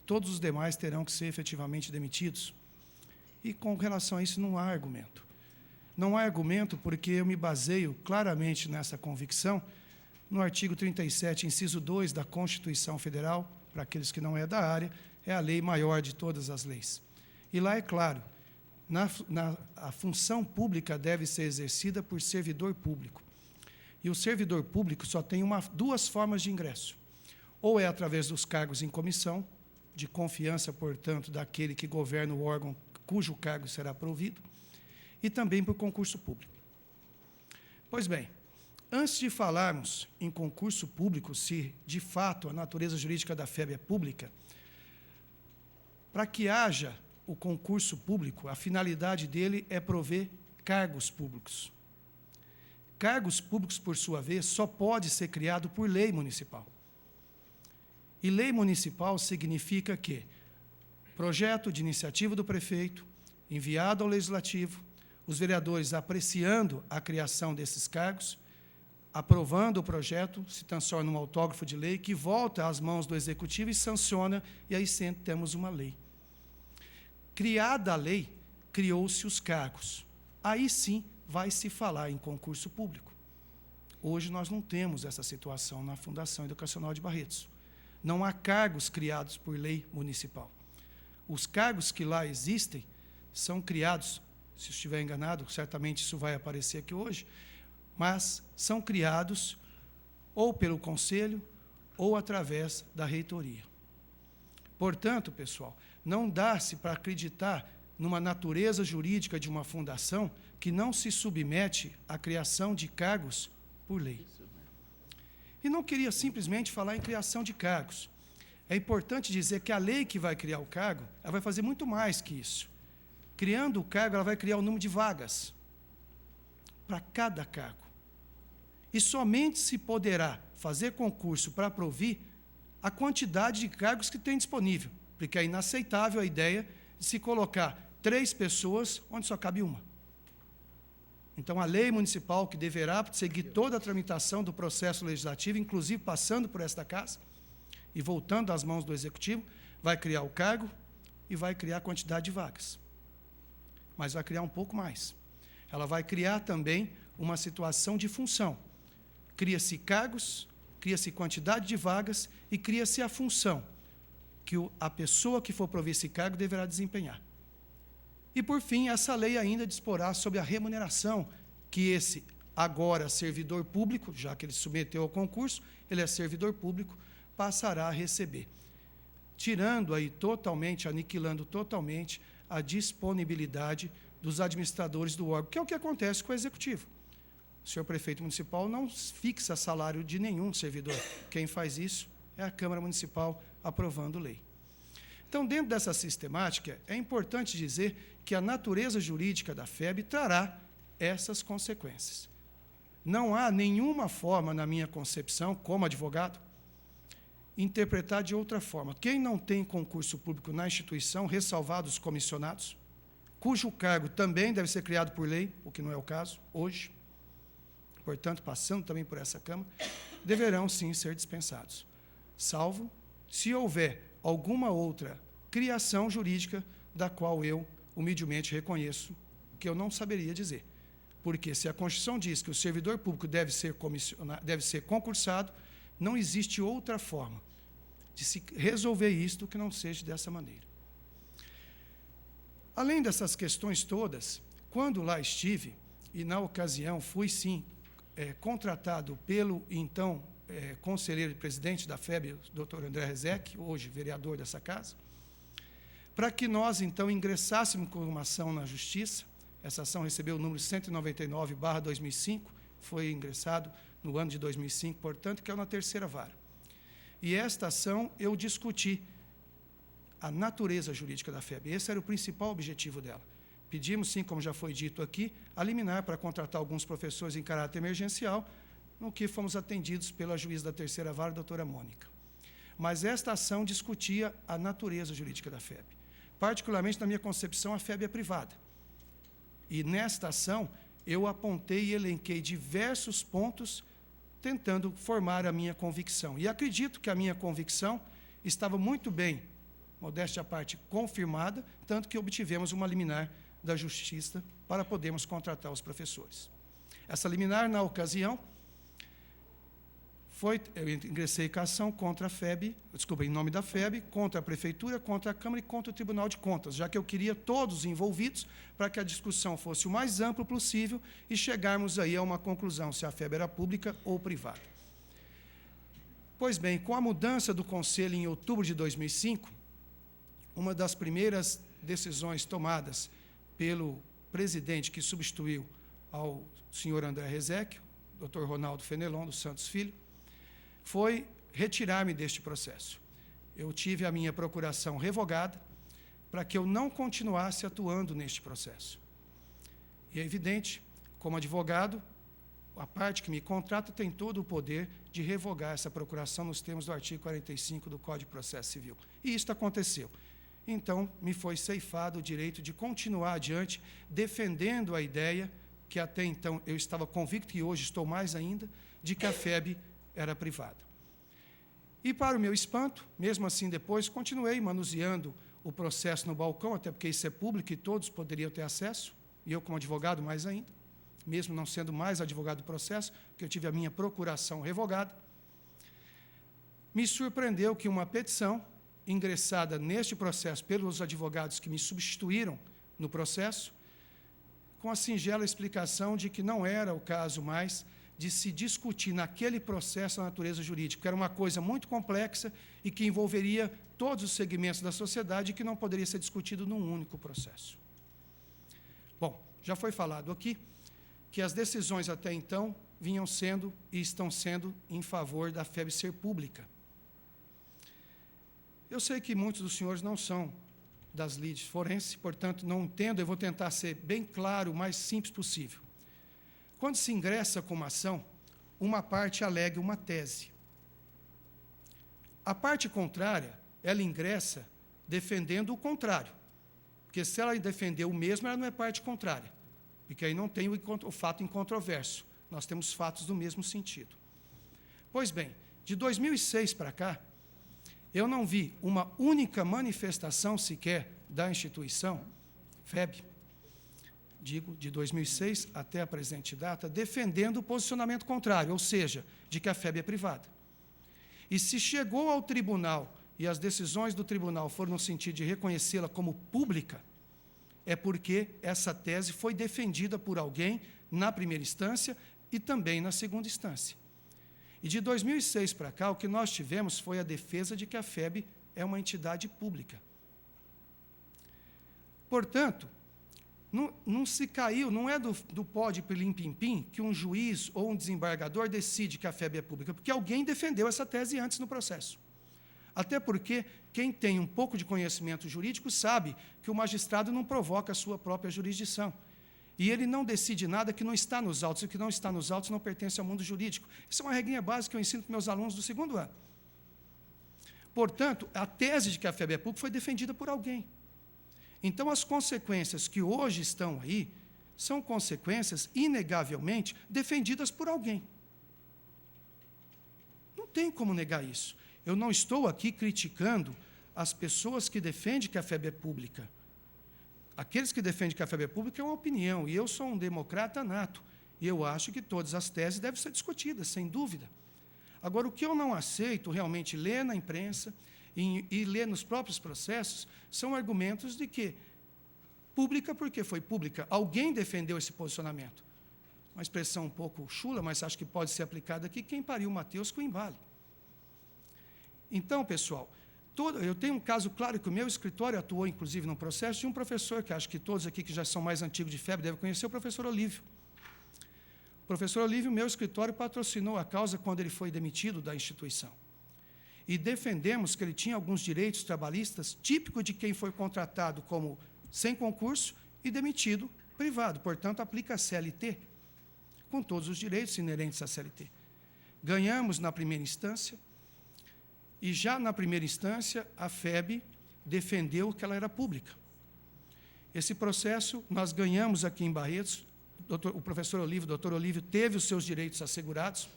todos os demais terão que ser efetivamente demitidos. E, com relação a isso, não há argumento. Não há argumento porque eu me baseio claramente nessa convicção no artigo 37, inciso 2 da Constituição Federal, para aqueles que não é da área, é a lei maior de todas as leis. E lá é claro, a função pública deve ser exercida por servidor público. E o servidor público só tem duas formas de ingresso. Ou é através dos cargos em comissão, de confiança, portanto, daquele que governa o órgão cujo cargo será provido, e também por concurso público. Pois bem, antes de falarmos em concurso público, se de fato a natureza jurídica da FEB é pública, para que haja o concurso público, a finalidade dele é prover cargos públicos. Cargos públicos, por sua vez, só pode ser criado por lei municipal. E lei municipal significa que projeto de iniciativa do prefeito, enviado ao legislativo, os vereadores apreciando a criação desses cargos, aprovando o projeto, se transforma num autógrafo de lei, que volta às mãos do executivo e sanciona, e aí sempre temos uma lei. Criada a lei, criou-se os cargos. Aí sim vai se falar em concurso público. Hoje nós não temos essa situação na Fundação Educacional de Barretos. Não há cargos criados por lei municipal. Os cargos que lá existem são criados, se estiver enganado, certamente isso vai aparecer aqui hoje, mas são criados ou pelo conselho ou através da reitoria. Portanto, pessoal, não dá-se para acreditar numa natureza jurídica de uma fundação que não se submete à criação de cargos por lei. E não queria simplesmente falar em criação de cargos. É importante dizer que a lei que vai criar o cargo, ela vai fazer muito mais que isso. Criando o cargo, ela vai criar o número de vagas para cada cargo. E somente se poderá fazer concurso para provir a quantidade de cargos que tem disponível, porque é inaceitável a ideia de se colocar 3 pessoas onde só cabe uma. Então, a lei municipal, que deverá seguir toda a tramitação do processo legislativo, inclusive passando por esta casa, e voltando às mãos do executivo, vai criar o cargo e vai criar a quantidade de vagas. Mas vai criar um pouco mais. Ela vai criar também uma situação de função. Cria-se cargos, cria-se quantidade de vagas e cria-se a função que a pessoa que for prover esse cargo deverá desempenhar. E, por fim, essa lei ainda disporá sobre a remuneração que esse, agora, servidor público, já que ele se submeteu ao concurso, ele é servidor público, passará a receber, tirando aí totalmente, aniquilando totalmente a disponibilidade dos administradores do órgão, que é o que acontece com o executivo. O senhor prefeito municipal não fixa salário de nenhum servidor. Quem faz isso é a Câmara Municipal aprovando lei. Então, dentro dessa sistemática, é importante dizer que a natureza jurídica da FEB trará essas consequências. Não há nenhuma forma, na minha concepção, como advogado, interpretar de outra forma. Quem não tem concurso público na instituição, ressalvados os comissionados, cujo cargo também deve ser criado por lei, o que não é o caso hoje, portanto, passando também por essa Câmara, deverão sim ser dispensados, salvo se houver alguma outra criação jurídica da qual eu humildemente reconheço que eu não saberia dizer. Porque se a Constituição diz que o servidor público deve ser concursado, não existe outra forma de se resolver isto que não seja dessa maneira. Além dessas questões todas, quando lá estive, e na ocasião fui sim contratado pelo então conselheiro e presidente da FEB, o doutor André Rezec, hoje vereador dessa casa, para que nós então ingressássemos com uma ação na Justiça. Essa ação recebeu o número 199/2005, foi ingressado no ano de 2005, portanto, que é na terceira vara. E esta ação eu discuti a natureza jurídica da FEB. Esse era o principal objetivo dela. Pedimos, sim, como já foi dito aqui, a liminar para contratar alguns professores em caráter emergencial, no que fomos atendidos pela juíza da terceira vara, a doutora Mônica. Mas esta ação discutia a natureza jurídica da FEB. Particularmente, na minha concepção, a FEB é privada. E nesta ação, eu apontei e elenquei diversos pontos tentando formar a minha convicção. E acredito que a minha convicção estava muito bem, modéstia à parte, confirmada, tanto que obtivemos uma liminar da Justiça para podermos contratar os professores. Essa liminar, na ocasião, eu ingressei com a ação contra a FEB, em nome da FEB, contra a Prefeitura, contra a Câmara e contra o Tribunal de Contas, já que eu queria todos envolvidos para que a discussão fosse o mais ampla possível e chegarmos aí a uma conclusão, se a FEB era pública ou privada. Pois bem, com a mudança do Conselho em outubro de 2005, uma das primeiras decisões tomadas pelo presidente que substituiu ao senhor André Rezec, Dr. Ronaldo Fenelon dos Santos Filho, foi retirar-me deste processo. Eu tive a minha procuração revogada para que eu não continuasse atuando neste processo. E é evidente, como advogado, a parte que me contrata tem todo o poder de revogar essa procuração nos termos do artigo 45 do Código de Processo Civil. E isso aconteceu. Então, me foi ceifado o direito de continuar adiante, defendendo a ideia, que até então eu estava convicto, e hoje estou mais ainda, de que a FEB era privada. E, para o meu espanto, mesmo assim depois, continuei manuseando o processo no balcão, até porque isso é público e todos poderiam ter acesso, e eu como advogado mais ainda, mesmo não sendo mais advogado do processo, porque eu tive a minha procuração revogada. Me surpreendeu que uma petição ingressada neste processo pelos advogados que me substituíram no processo, com a singela explicação de que não era o caso mais de se discutir naquele processo a natureza jurídica, que era uma coisa muito complexa e que envolveria todos os segmentos da sociedade e que não poderia ser discutido num único processo. Bom, já foi falado aqui que as decisões até então vinham sendo e estão sendo em favor da FEB ser pública. Eu sei que muitos dos senhores não são das lides forenses, portanto, não entendo, eu vou tentar ser bem claro, o mais simples possível. Quando se ingressa com uma ação, uma parte alega uma tese. A parte contrária, ela ingressa defendendo o contrário, porque se ela defender o mesmo, ela não é parte contrária, porque aí não tem o fato incontroverso, nós temos fatos do mesmo sentido. Pois bem, de 2006 para cá, eu não vi uma única manifestação sequer da instituição, FEB, digo, de 2006 até a presente data, defendendo o posicionamento contrário, ou seja, de que a FEB é privada. E se chegou ao tribunal e as decisões do tribunal foram no sentido de reconhecê-la como pública, é porque essa tese foi defendida por alguém na primeira instância e também na segunda instância. E de 2006 para cá, o que nós tivemos foi a defesa de que a FEB é uma entidade pública. Portanto, não se caiu, não é do pó de pilim-pim-pim que um juiz ou um desembargador decide que a FEB é pública, porque alguém defendeu essa tese antes no processo. Até porque quem tem um pouco de conhecimento jurídico sabe que o magistrado não provoca a sua própria jurisdição. E ele não decide nada que não está nos autos, e o que não está nos autos não pertence ao mundo jurídico. Isso é uma regrinha básica que eu ensino para meus alunos do segundo ano. Portanto, a tese de que a FEB é pública foi defendida por alguém. Então, as consequências que hoje estão aí são consequências, inegavelmente, defendidas por alguém. Não tem como negar isso. Eu não estou aqui criticando as pessoas que defendem que a FEB é pública. Aqueles que defendem que a FEB é pública é uma opinião, e eu sou um democrata nato, e eu acho que todas as teses devem ser discutidas, sem dúvida. Agora, o que eu não aceito realmente ler na imprensa e ler nos próprios processos são argumentos de que pública porque foi pública. Alguém defendeu esse posicionamento. Uma expressão um pouco chula, mas acho que pode ser aplicada aqui, quem pariu Mateus que o embale. Então, pessoal, eu tenho um caso claro que o meu escritório atuou, inclusive, num processo de um professor, que acho que todos aqui que já são mais antigos de FEB devem conhecer, o professor Olívio. O professor Olívio, meu escritório, patrocinou a causa quando ele foi demitido da instituição. E defendemos que ele tinha alguns direitos trabalhistas típicos de quem foi contratado como sem concurso e demitido privado. Portanto, aplica a CLT, com todos os direitos inerentes à CLT. Ganhamos na primeira instância, e já na primeira instância, a FEB defendeu que ela era pública. Esse processo nós ganhamos aqui em Barretos, o professor Olívio, o doutor Olívio, teve os seus direitos assegurados,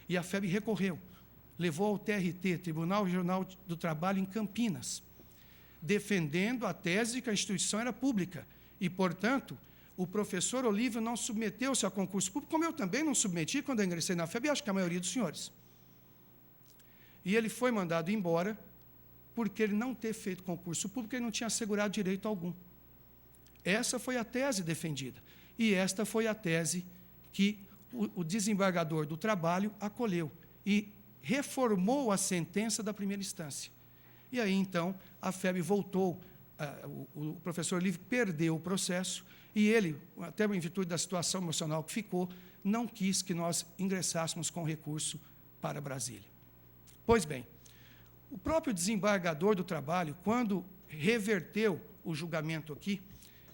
e a FEB recorreu, levou ao TRT, Tribunal Regional do Trabalho, em Campinas, defendendo a tese de que a instituição era pública, e, portanto, o professor Olívio não submeteu-se a concurso público, como eu também não submeti quando eu ingressei na FEB, e acho que a maioria dos senhores. E ele foi mandado embora porque ele não ter feito concurso público, ele não tinha assegurado direito algum. Essa foi a tese defendida. E esta foi a tese que o desembargador do trabalho acolheu e reformou a sentença da primeira instância. E aí, então, a FEB voltou, o professor Olívio perdeu o processo e ele, até em virtude da situação emocional que ficou, não quis que nós ingressássemos com recurso para Brasília. Pois bem, o próprio desembargador do trabalho, quando reverteu o julgamento aqui,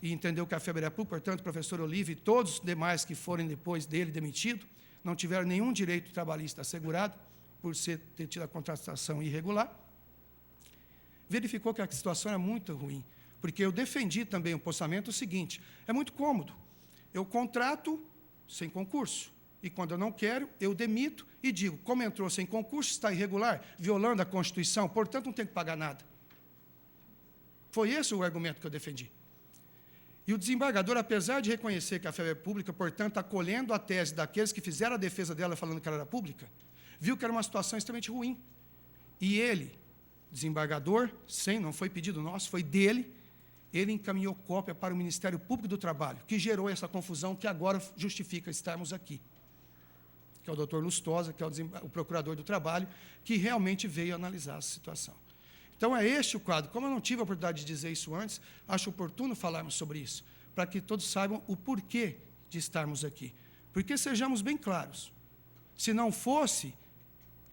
e entendeu que a FEB era pública, portanto, o professor Olívio e todos os demais que forem depois dele demitidos, não tiveram nenhum direito trabalhista assegurado, por ter tido a contratação irregular, verificou que a situação era muito ruim, porque eu defendi também o postamento seguinte, é muito cômodo, eu contrato sem concurso, e quando eu não quero, eu demito e digo, como entrou sem concurso, está irregular, violando a Constituição, portanto, não tem que pagar nada. Foi esse o argumento que eu defendi. E o desembargador, apesar de reconhecer que a FEB é pública, portanto, acolhendo a tese daqueles que fizeram a defesa dela falando que ela era pública, viu que era uma situação extremamente ruim. E ele, desembargador, não foi pedido nosso, foi dele, ele encaminhou cópia para o Ministério Público do Trabalho, que gerou essa confusão que agora justifica estarmos aqui, que é o doutor Lustosa, que é o procurador do trabalho, que realmente veio analisar a situação. Então, é este o quadro. Como eu não tive a oportunidade de dizer isso antes, acho oportuno falarmos sobre isso, para que todos saibam o porquê de estarmos aqui. Porque, sejamos bem claros, se não fosse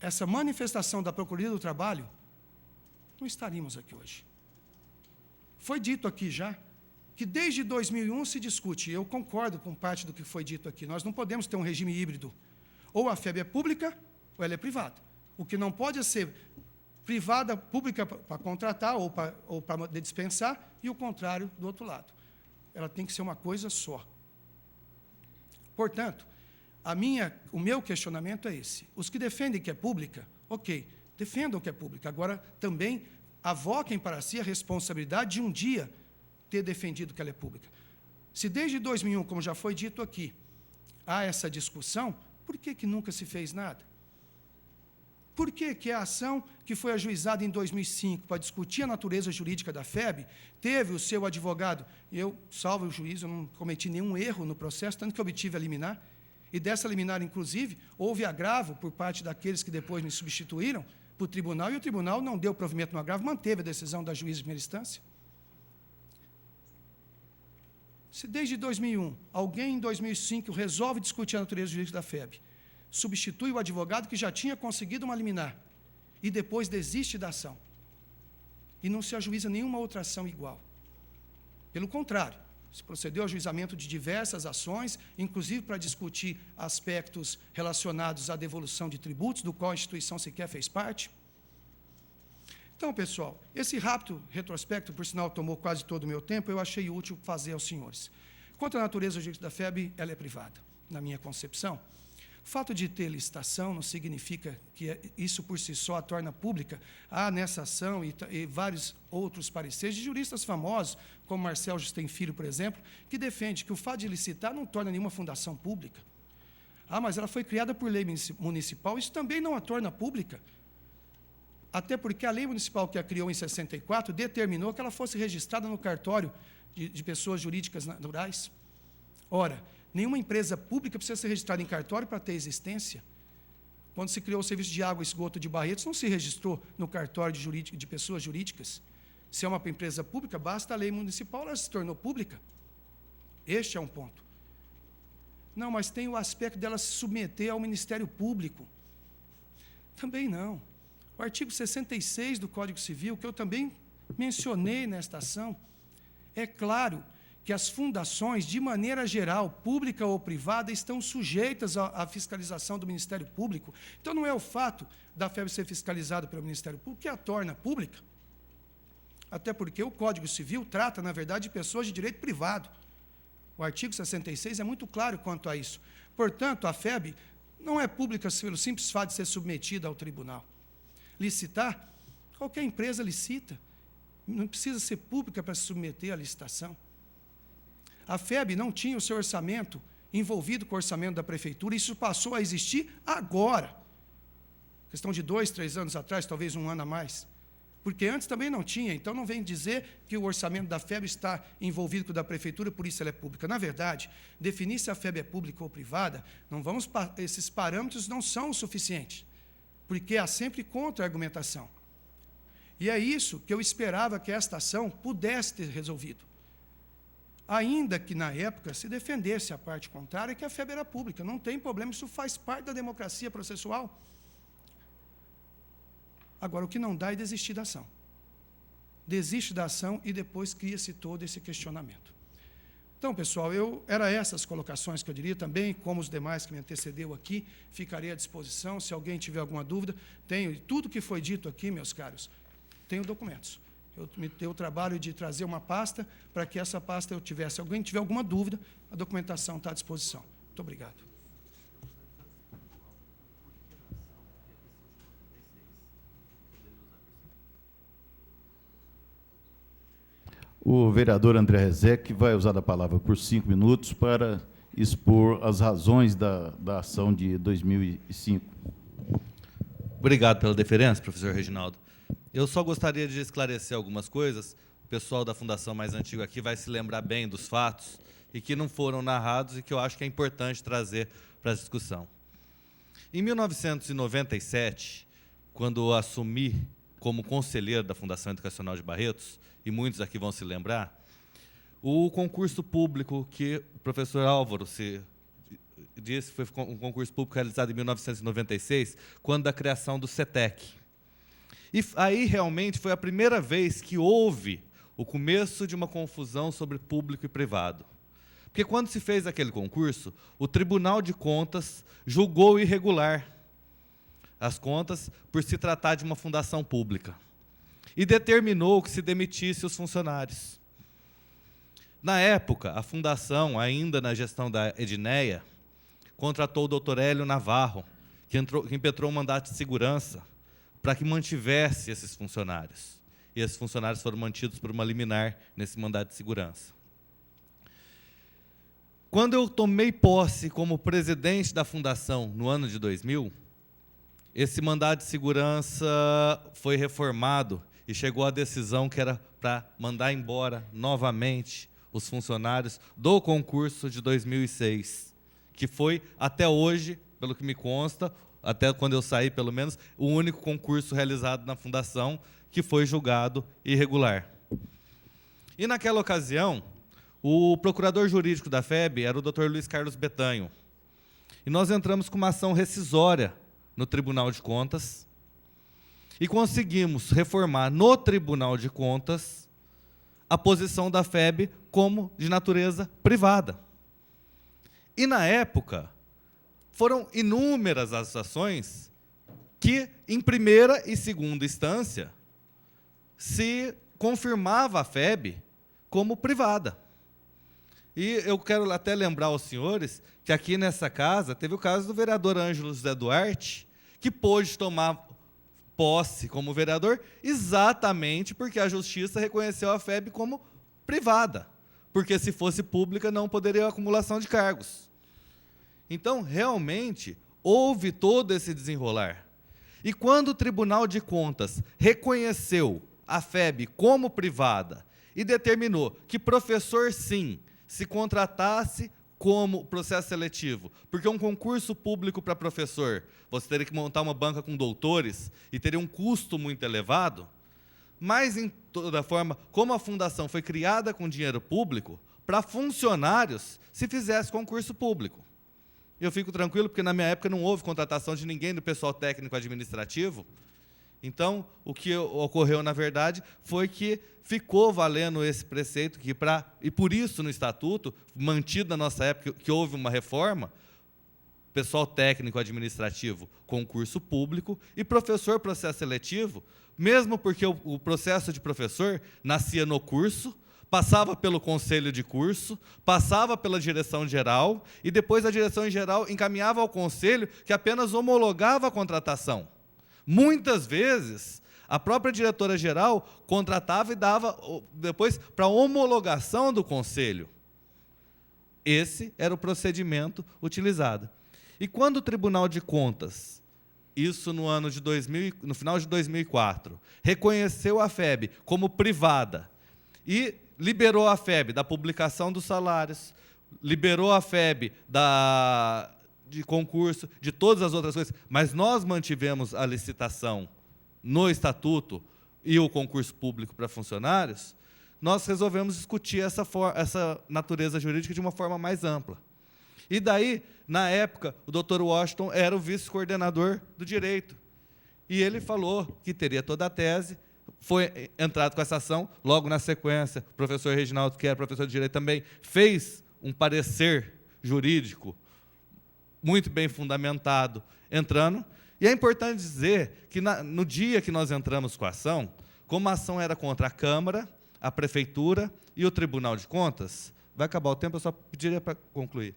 essa manifestação da Procuradoria do Trabalho, não estaríamos aqui hoje. Foi dito aqui já que desde 2001 se discute, e eu concordo com parte do que foi dito aqui, nós não podemos ter um regime híbrido. Ou a FEB é pública, ou ela é privada. O que não pode é ser privada, pública para contratar ou para dispensar, e o contrário do outro lado. Ela tem que ser uma coisa só. Portanto, o meu questionamento é esse. Os que defendem que é pública, ok, defendam que é pública. Agora, também avoquem para si a responsabilidade de um dia ter defendido que ela é pública. Se desde 2001, como já foi dito aqui, há essa discussão, por que nunca se fez nada? Por que a ação que foi ajuizada em 2005 para discutir a natureza jurídica da FEB teve o seu advogado, e eu, salvo o juízo, eu não cometi nenhum erro no processo, tanto que obtive a liminar, e dessa liminar, inclusive, houve agravo por parte daqueles que depois me substituíram para o tribunal, e o tribunal não deu provimento no agravo, manteve a decisão da juíza de primeira instância. Se desde 2001, alguém em 2005 resolve discutir a natureza jurídica da FEB, substitui o advogado que já tinha conseguido uma liminar e depois desiste da ação. E não se ajuiza nenhuma outra ação igual. Pelo contrário, se procedeu ao ajuizamento de diversas ações, inclusive para discutir aspectos relacionados à devolução de tributos, do qual a instituição sequer fez parte. Então, pessoal, esse rápido retrospecto, por sinal, tomou quase todo o meu tempo, eu achei útil fazer aos senhores. Quanto à natureza jurídica da FEB, ela é privada, na minha concepção. O fato de ter licitação não significa que isso por si só a torna pública. Há nessa ação e vários outros pareceres de juristas famosos, como Marcel Justem Filho, por exemplo, que defende que o fato de licitar não torna nenhuma fundação pública. Mas ela foi criada por lei municipal, isso também não a torna pública. Até porque a lei municipal que a criou em 64 determinou que ela fosse registrada no cartório de pessoas jurídicas naturais. Ora, nenhuma empresa pública precisa ser registrada em cartório para ter existência. Quando se criou o serviço de água e esgoto de Barretos, não se registrou no cartório de pessoas jurídicas. Se é uma empresa pública, basta a lei municipal, ela se tornou pública. Este é um ponto. Não, mas tem o aspecto dela se submeter ao Ministério Público. Também não. O artigo 66 do Código Civil, que eu também mencionei nesta ação, é claro que as fundações, de maneira geral, pública ou privada, estão sujeitas à fiscalização do Ministério Público. Então, não é o fato da FEB ser fiscalizada pelo Ministério Público que a torna pública. Até porque o Código Civil trata, na verdade, de pessoas de direito privado. O artigo 66 é muito claro quanto a isso. Portanto, a FEB não é pública pelo simples fato de ser submetida ao tribunal. Licitar, qualquer empresa licita. Não precisa ser pública para se submeter à licitação. A FEB não tinha o seu orçamento envolvido com o orçamento da prefeitura, isso passou a existir agora. Questão de 2, 3 anos atrás, talvez um ano a mais. Porque antes também não tinha, então não vem dizer que o orçamento da FEB está envolvido com o da prefeitura, por isso ela é pública. Na verdade, definir se a FEB é pública ou privada, esses parâmetros não são o suficiente, porque há sempre contra-argumentação. E é isso que eu esperava que esta ação pudesse ter resolvido. Ainda que, na época, se defendesse a parte contrária, que a FEB era pública. Não tem problema, isso faz parte da democracia processual. Agora, o que não dá é desistir da ação. Desiste da ação e depois cria-se todo esse questionamento. Então, pessoal, eram essas colocações que eu diria também, como os demais que me antecedeu aqui, ficarei à disposição. Se alguém tiver alguma dúvida, tenho. E tudo que foi dito aqui, meus caros, tenho documentos. Eu me dei o trabalho de trazer uma pasta para que essa pasta eu tivesse. Se alguém tiver alguma dúvida, a documentação está à disposição. Muito obrigado. O vereador André Rezec vai usar a palavra por 5 minutos para expor as razões da ação de 2005. Obrigado pela deferência, professor Reginaldo. Eu só gostaria de esclarecer algumas coisas. O pessoal da Fundação mais antigo aqui vai se lembrar bem dos fatos e que não foram narrados e que eu acho que é importante trazer para a discussão. Em 1997, quando eu assumi como conselheiro da Fundação Educacional de Barretos, e muitos aqui vão se lembrar, o concurso público que o professor Álvaro se disse foi um concurso público realizado em 1996, quando da criação do CETEC. E aí, realmente, foi a primeira vez que houve o começo de uma confusão sobre público e privado. Porque, quando se fez aquele concurso, o Tribunal de Contas julgou irregular as contas por se tratar de uma fundação pública e determinou que se demitisse os funcionários. Na época, a fundação, ainda na gestão da Edneia, contratou o doutor Hélio Navarro, que impetrou um mandato de segurança para que mantivesse esses funcionários. E esses funcionários foram mantidos por uma liminar nesse mandato de segurança. Quando eu tomei posse como presidente da fundação, no ano de 2000, esse mandato de segurança foi reformado e chegou à decisão que era para mandar embora novamente os funcionários do concurso de 2006, que foi, até hoje, pelo que me consta, até quando eu saí, pelo menos, o único concurso realizado na Fundação que foi julgado irregular. E, naquela ocasião, o procurador jurídico da FEB era o Dr. Luiz Carlos Betanho. E nós entramos com uma ação rescisória no Tribunal de Contas e conseguimos reformar no Tribunal de Contas a posição da FEB como de natureza privada. E, na época, foram inúmeras as ações que, em primeira e segunda instância, se confirmava a FEB como privada. E eu quero até lembrar aos senhores que aqui nessa casa teve o caso do vereador Ângelo José Duarte, que pôde tomar posse como vereador exatamente porque a Justiça reconheceu a FEB como privada, porque se fosse pública não poderia acumulação de cargos. Então, realmente, houve todo esse desenrolar. E quando o Tribunal de Contas reconheceu a FEB como privada e determinou que professor, sim, se contratasse como processo seletivo, porque um concurso público para professor, você teria que montar uma banca com doutores e teria um custo muito elevado, mas, em toda forma, como a fundação foi criada com dinheiro público, para funcionários se fizesse concurso público. Eu fico tranquilo, porque na minha época não houve contratação de ninguém do pessoal técnico administrativo. Então, o que ocorreu, na verdade, foi que ficou valendo esse preceito, e por isso, no Estatuto, mantido na nossa época, que houve uma reforma, pessoal técnico administrativo, concurso público, e professor, processo seletivo, mesmo porque o processo de professor nascia no curso, passava pelo conselho de curso, passava pela direção geral, e depois a direção geral encaminhava ao conselho, que apenas homologava a contratação. Muitas vezes, a própria diretora-geral contratava e dava depois para homologação do conselho. Esse era o procedimento utilizado. E quando o Tribunal de Contas isso no ano de 2000, no final de 2004, reconheceu a FEB como privada e liberou a FEB da publicação dos salários, liberou a FEB de concurso, de todas as outras coisas, mas nós mantivemos a licitação no estatuto e o concurso público para funcionários, nós resolvemos discutir essa natureza jurídica de uma forma mais ampla. E daí, na época, o Dr. Washington era o vice-coordenador do direito. E ele falou que teria toda a tese, foi entrado com essa ação, logo na sequência, o professor Reginaldo, que era professor de direito também, fez um parecer jurídico muito bem fundamentado, entrando. E é importante dizer que, no dia que nós entramos com a ação, como a ação era contra a Câmara, a Prefeitura e o Tribunal de Contas, vai acabar o tempo, eu só pediria para concluir.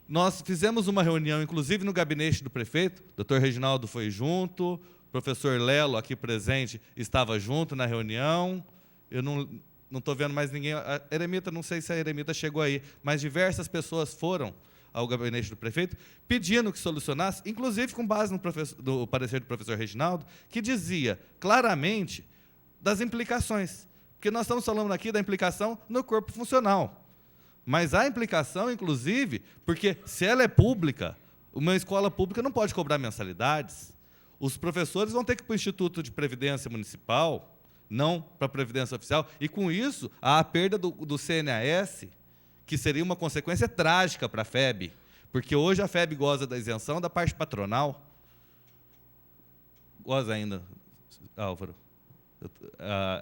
Nós fizemos uma reunião, inclusive no gabinete do prefeito, o doutor Reginaldo foi junto, o professor Lelo, aqui presente, estava junto na reunião, eu não estou vendo mais ninguém, a Eremita, não sei se a Eremita chegou aí, mas diversas pessoas foram ao gabinete do prefeito, pedindo que solucionasse, inclusive com base no parecer do professor Reginaldo, que dizia claramente das implicações, porque nós estamos falando aqui da implicação no corpo funcional, mas há implicação, inclusive, porque se ela é pública, uma escola pública não pode cobrar mensalidades, os professores vão ter que ir para o Instituto de Previdência Municipal, não para a Previdência Oficial, e com isso, há a perda do CNAS, que seria uma consequência trágica para a FEB, porque hoje a FEB goza da isenção da parte patronal. Goza ainda, Álvaro.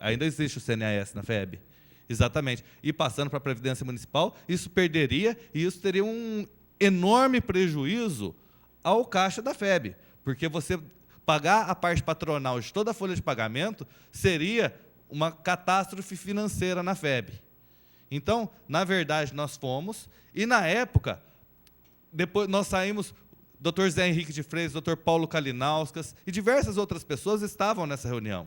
Ainda existe o CNAS na FEB. Exatamente. E passando para a Previdência Municipal, isso perderia e isso teria um enorme prejuízo ao caixa da FEB, porque você pagar a parte patronal de toda a folha de pagamento seria uma catástrofe financeira na FEB. Então, na verdade, nós fomos, e na época, depois nós saímos, Dr. Zé Henrique de Freitas, Dr. Paulo Kalinauskas e diversas outras pessoas estavam nessa reunião.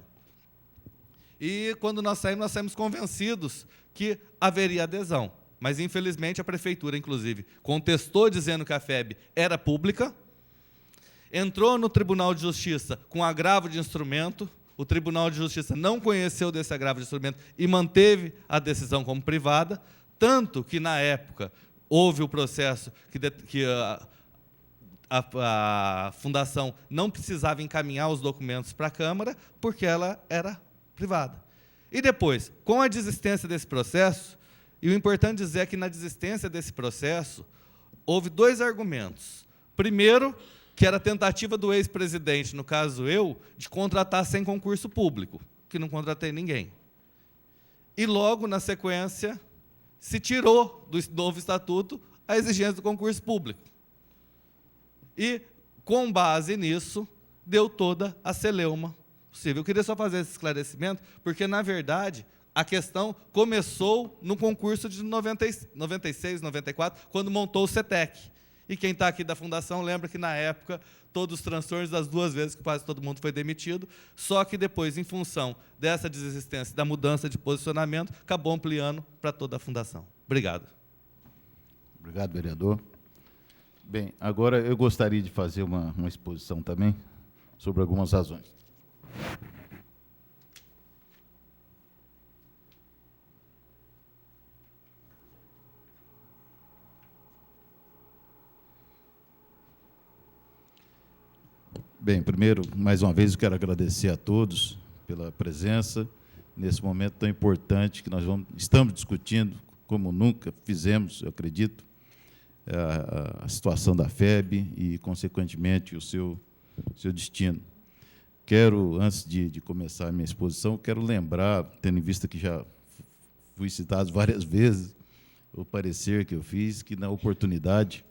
E quando nós saímos convencidos que haveria adesão. Mas, infelizmente, a prefeitura, inclusive, contestou dizendo que a FEB era pública, entrou no Tribunal de Justiça com agravo de instrumento, o Tribunal de Justiça não conheceu desse agravo de instrumento e manteve a decisão como privada, tanto que, na época, houve o processo que a Fundação não precisava encaminhar os documentos para a Câmara, porque ela era privada. E depois, com a desistência desse processo, e o importante dizer é que na desistência desse processo, houve dois argumentos. Primeiro, que era a tentativa do ex-presidente, no caso eu, de contratar sem concurso público, que não contratei ninguém. E logo, na sequência, se tirou do novo estatuto a exigência do concurso público. E, com base nisso, deu toda a celeuma possível. Eu queria só fazer esse esclarecimento, porque, na verdade, a questão começou no concurso de 96, 94, quando montou o CETEC. E quem está aqui da Fundação lembra que, na época, todos os transtornos das duas vezes que quase todo mundo foi demitido, só que depois, em função dessa desistência, da mudança de posicionamento, acabou ampliando para toda a Fundação. Obrigado. Obrigado, vereador. Bem, agora eu gostaria de fazer uma exposição também sobre algumas razões. Bem, primeiro, mais uma vez, eu quero agradecer a todos pela presença nesse momento tão importante que nós estamos discutindo, como nunca fizemos, eu acredito, a situação da FEB e, consequentemente, o seu destino. Quero, antes de começar a minha exposição, quero lembrar, tendo em vista que já fui citado várias vezes, o parecer que eu fiz, que, na oportunidade,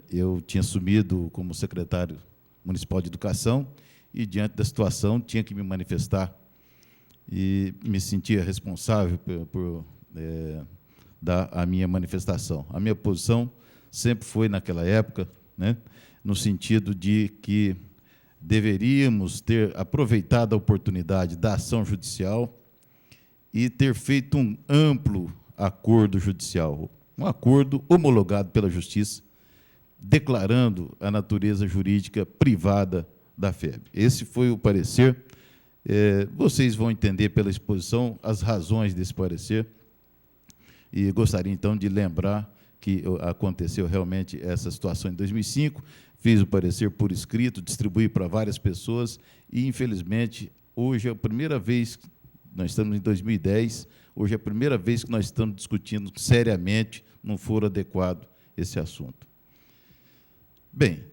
eu tinha assumido como secretário municipal de educação e, diante da situação, tinha que me manifestar e me sentia responsável por dar a minha manifestação. A minha posição sempre foi, naquela época, né, no sentido de que deveríamos ter aproveitado a oportunidade da ação judicial e ter feito um amplo acordo judicial, um acordo homologado pela Justiça, declarando a natureza jurídica privada da FEB. Esse foi o parecer. Vocês vão entender pela exposição as razões desse parecer, e gostaria, então, de lembrar que aconteceu realmente essa situação em 2005, fiz o parecer por escrito, distribuí para várias pessoas, e, infelizmente, hoje é a primeira vez, nós estamos em 2010, hoje é a primeira vez que nós estamos discutindo seriamente, num foro adequado, esse assunto. Bem,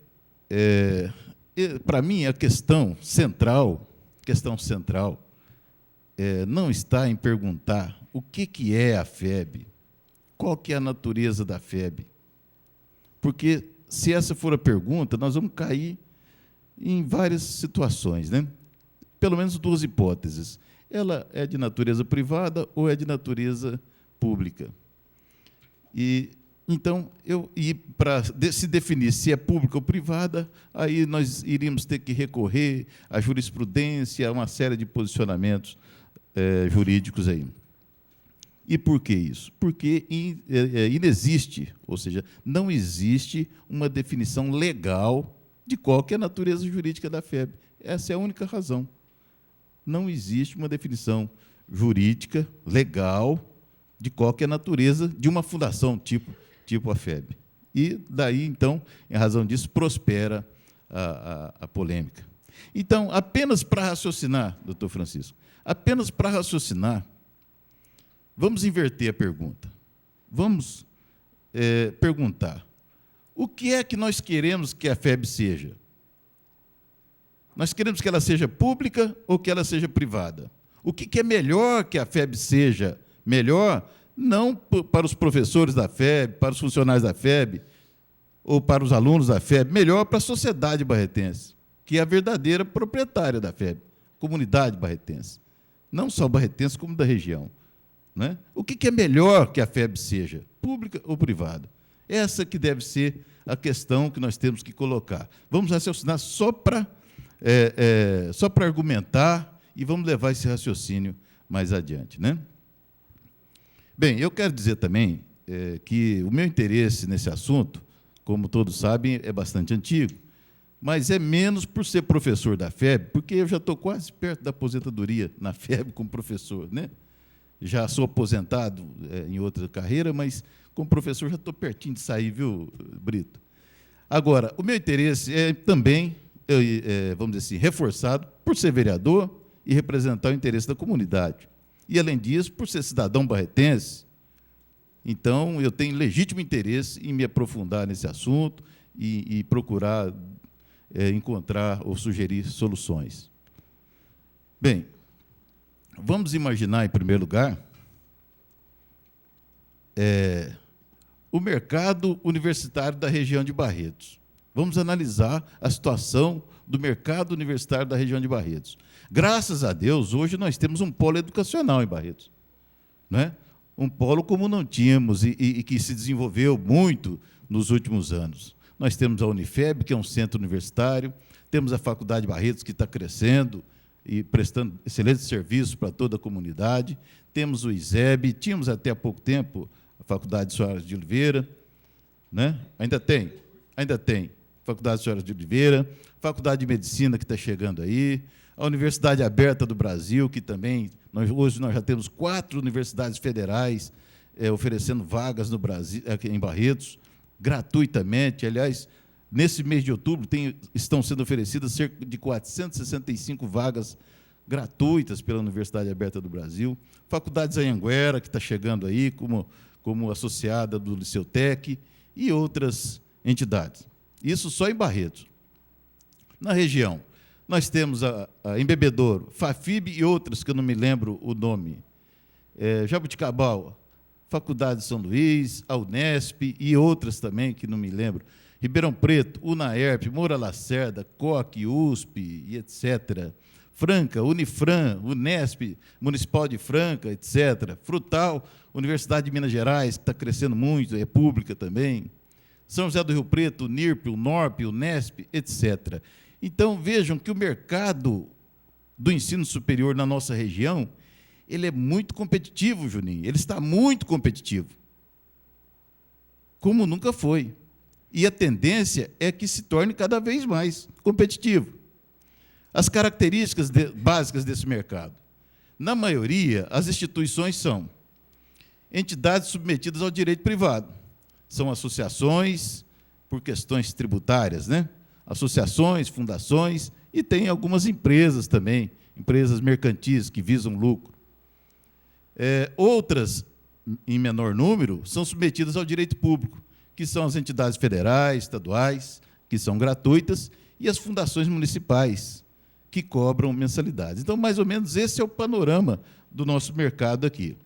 para mim, a questão central não está em perguntar o que é a FEB, qual que é a natureza da FEB, porque, se essa for a pergunta, nós vamos cair em várias situações, né? Pelo menos duas hipóteses. Ela é de natureza privada ou é de natureza pública. Então, para se definir se é pública ou privada, aí nós iríamos ter que recorrer à jurisprudência, a uma série de posicionamentos jurídicos aí. E por que isso? Porque inexiste, ou seja, não existe uma definição legal de qual que é a natureza jurídica da FEB. Essa é a única razão. Não existe uma definição jurídica, legal, de qual que é a natureza de uma fundação tipo a FEB. E daí, então, em razão disso, prospera a polêmica. Então, apenas para raciocinar, doutor Francisco, apenas para raciocinar, vamos inverter a pergunta. Vamos perguntar, o que é que nós queremos que a FEB seja? Nós queremos que ela seja pública ou que ela seja privada? O que é melhor que a FEB seja? Melhor não para os professores da FEB, para os funcionários da FEB, ou para os alunos da FEB, melhor para a sociedade barretense, que é a verdadeira proprietária da FEB, comunidade barretense. Não só barretense, como da região. Né? O que é melhor que a FEB seja, pública ou privada? Essa que deve ser a questão que nós temos que colocar. Vamos raciocinar só para argumentar e vamos levar esse raciocínio mais adiante. Né? Bem, eu quero dizer também que o meu interesse nesse assunto, como todos sabem, é bastante antigo, mas é menos por ser professor da FEB, porque eu já estou quase perto da aposentadoria na FEB como professor, né? Já sou aposentado em outra carreira, mas como professor já estou pertinho de sair, viu, Brito? Agora, o meu interesse é também, vamos dizer assim, reforçado por ser vereador e representar o interesse da comunidade. E, além disso, por ser cidadão barretense, então eu tenho legítimo interesse em me aprofundar nesse assunto e procurar encontrar ou sugerir soluções. Bem, vamos imaginar, em primeiro lugar, o mercado universitário da região de Barretos. Vamos analisar a situação do mercado universitário da região de Barretos. Graças a Deus, hoje nós temos um polo educacional em Barretos. Né? Um polo como não tínhamos e que se desenvolveu muito nos últimos anos. Nós temos a Unifeb, que é um centro universitário, temos a Faculdade de Barretos, que está crescendo e prestando excelentes serviços para toda a comunidade, temos o ISEB, tínhamos até há pouco tempo a Faculdade Soares de Oliveira, né? Ainda tem, Faculdade Soares de Oliveira, Faculdade de Medicina, que está chegando aí, a Universidade Aberta do Brasil, que também, hoje nós já temos 4 universidades federais oferecendo vagas no Brasil, aqui em Barretos, gratuitamente. Aliás, nesse mês de outubro, estão sendo oferecidas cerca de 465 vagas gratuitas pela Universidade Aberta do Brasil. Faculdade Anhanguera, que está chegando aí, como associada do Liceu Tec, e outras entidades. Isso só em Barretos. Na região, nós temos a em Bebedouro, Fafib e outras, que eu não me lembro o nome. Jabuticabal, Faculdade de São Luís, a Unesp e outras também, que não me lembro. Ribeirão Preto, UNAERP, Moura Lacerda, COC, USP, e etc. Franca, Unifran, Unesp, Municipal de Franca, etc. Frutal, Universidade de Minas Gerais, que está crescendo muito, é pública também. São José do Rio Preto, NIRP, UNORP, Unesp, etc. Então, vejam que o mercado do ensino superior na nossa região, ele é muito competitivo, Juninho. Ele está muito competitivo. Como nunca foi. E a tendência é que se torne cada vez mais competitivo. As características básicas desse mercado. Na maioria, as instituições são entidades submetidas ao direito privado. São associações, por questões tributárias, né? Associações, fundações, e tem algumas empresas também, empresas mercantis que visam lucro. Outras, em menor número, são submetidas ao direito público, que são as entidades federais, estaduais, que são gratuitas, e as fundações municipais, que cobram mensalidades. Então, mais ou menos, esse é o panorama do nosso mercado aqui.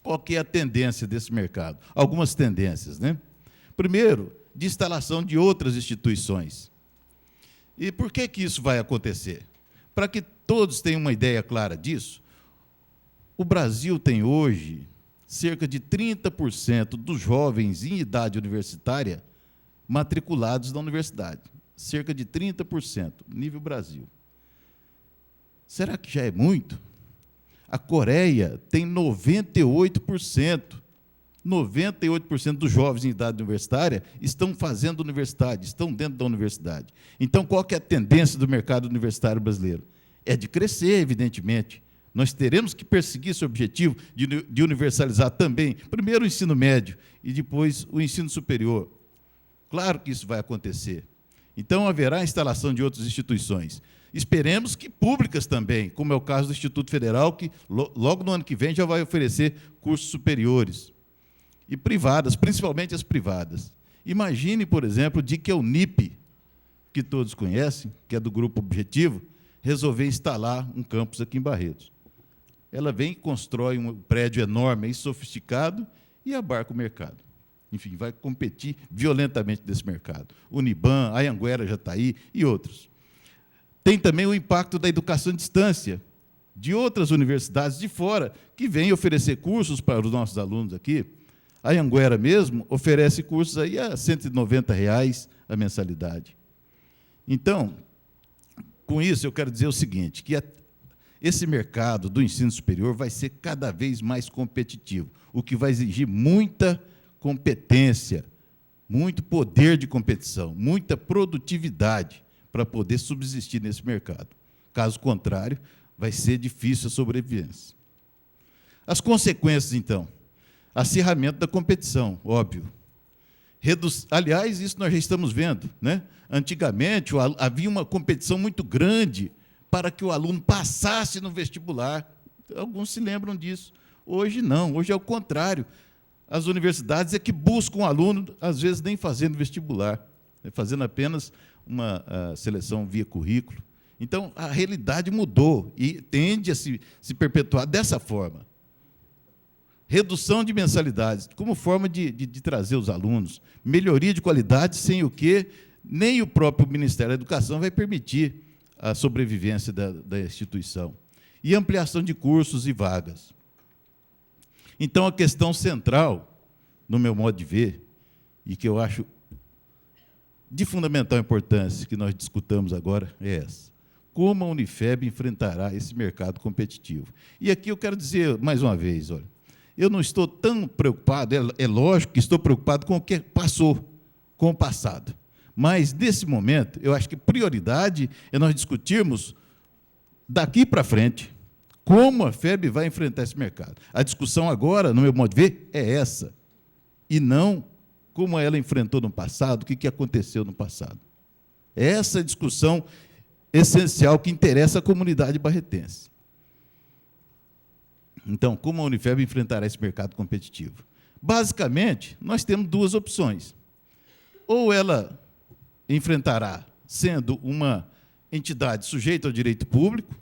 Qual que é a tendência desse mercado? Algumas tendências, né? Primeiro, de instalação de outras instituições. E por que isso vai acontecer? Para que todos tenham uma ideia clara disso, o Brasil tem hoje cerca de 30% dos jovens em idade universitária matriculados na universidade. Cerca de 30%, nível Brasil. Será que já é muito? A Coreia tem 98%. 98% dos jovens em idade universitária estão fazendo universidade, estão dentro da universidade. Então, qual que é a tendência do mercado universitário brasileiro? É de crescer, evidentemente. Nós teremos que perseguir esse objetivo de universalizar também, primeiro o ensino médio e depois o ensino superior. Claro que isso vai acontecer. Então, haverá a instalação de outras instituições. Esperemos que públicas também, como é o caso do Instituto Federal, que logo no ano que vem já vai oferecer cursos superiores. E privadas, principalmente as privadas. Imagine, por exemplo, de que a Unip, que todos conhecem, que é do Grupo Objetivo, resolver instalar um campus aqui em Barretos. Ela vem e constrói um prédio enorme e sofisticado e abarca o mercado. Enfim, vai competir violentamente nesse mercado. Uniban, a Anhanguera já está aí e outros. Tem também o impacto da educação à distância, de outras universidades de fora, que vêm oferecer cursos para os nossos alunos aqui. A Anhanguera mesmo oferece cursos aí a R$ 190 a mensalidade. Então, com isso, eu quero dizer o seguinte, que esse mercado do ensino superior vai ser cada vez mais competitivo, o que vai exigir muita competência, muito poder de competição, muita produtividade para poder subsistir nesse mercado. Caso contrário, vai ser difícil a sobrevivência. As consequências, então, acirramento da competição, óbvio. Aliás, isso nós já estamos vendo, né? Antigamente, havia uma competição muito grande para que o aluno passasse no vestibular. Alguns se lembram disso. Hoje não, hoje é o contrário. As universidades é que buscam o aluno, às vezes nem fazendo vestibular, fazendo apenas uma seleção via currículo. Então, a realidade mudou e tende a se perpetuar dessa forma. Redução de mensalidades, como forma de trazer os alunos. Melhoria de qualidade, sem o que nem o próprio Ministério da Educação vai permitir a sobrevivência da instituição. E ampliação de cursos e vagas. Então, a questão central, no meu modo de ver, e que eu acho de fundamental importância que nós discutamos agora, é essa. Como a Unifeb enfrentará esse mercado competitivo? E aqui eu quero dizer, mais uma vez, olha, eu não estou tão preocupado, é lógico que estou preocupado com o que passou, com o passado. Mas, nesse momento, eu acho que prioridade é nós discutirmos, daqui para frente, como a FEB vai enfrentar esse mercado. A discussão agora, no meu modo de ver, é essa, e não como ela enfrentou no passado, o que aconteceu no passado. É essa discussão essencial que interessa a comunidade barretense. Então, como a Unifeb enfrentará esse mercado competitivo? Basicamente, nós temos duas opções. Ou ela enfrentará sendo uma entidade sujeita ao direito público,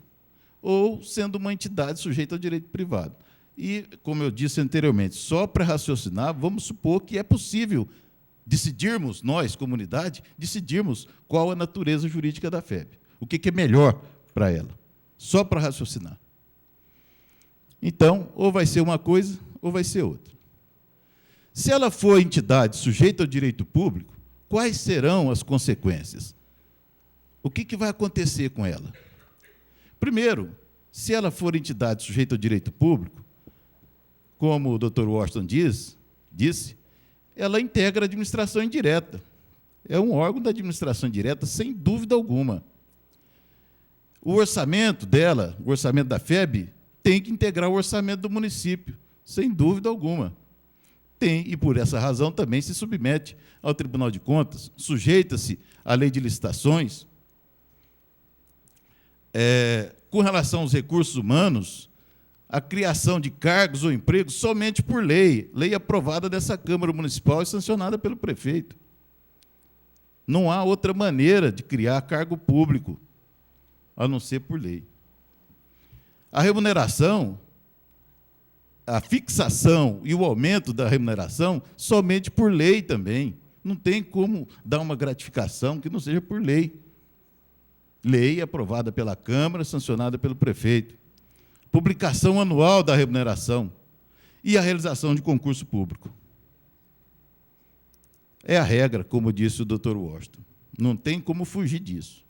ou sendo uma entidade sujeita ao direito privado. E, como eu disse anteriormente, só para raciocinar, vamos supor que é possível decidirmos, nós, comunidade, decidirmos qual a natureza jurídica da FEB, o que é melhor para ela, só para raciocinar. Então, ou vai ser uma coisa, ou vai ser outra. Se ela for entidade sujeita ao direito público, quais serão as consequências? O que vai acontecer com ela? Primeiro, se ela for entidade sujeita ao direito público, como o Dr. Washington disse, ela integra a administração indireta. É um órgão da administração indireta, sem dúvida alguma. O orçamento dela, o orçamento da FEB, tem que integrar o orçamento do município, sem dúvida alguma. Tem, e por essa razão também se submete ao Tribunal de Contas, sujeita-se à lei de licitações. Com relação aos recursos humanos, a criação de cargos ou empregos somente por lei aprovada dessa Câmara Municipal e sancionada pelo prefeito. Não há outra maneira de criar cargo público, a não ser por lei. A remuneração, a fixação e o aumento da remuneração, somente por lei também. Não tem como dar uma gratificação que não seja por lei. Lei aprovada pela Câmara, sancionada pelo prefeito. Publicação anual da remuneração e a realização de concurso público. É a regra, como disse o Dr. Washington. Não tem como fugir disso.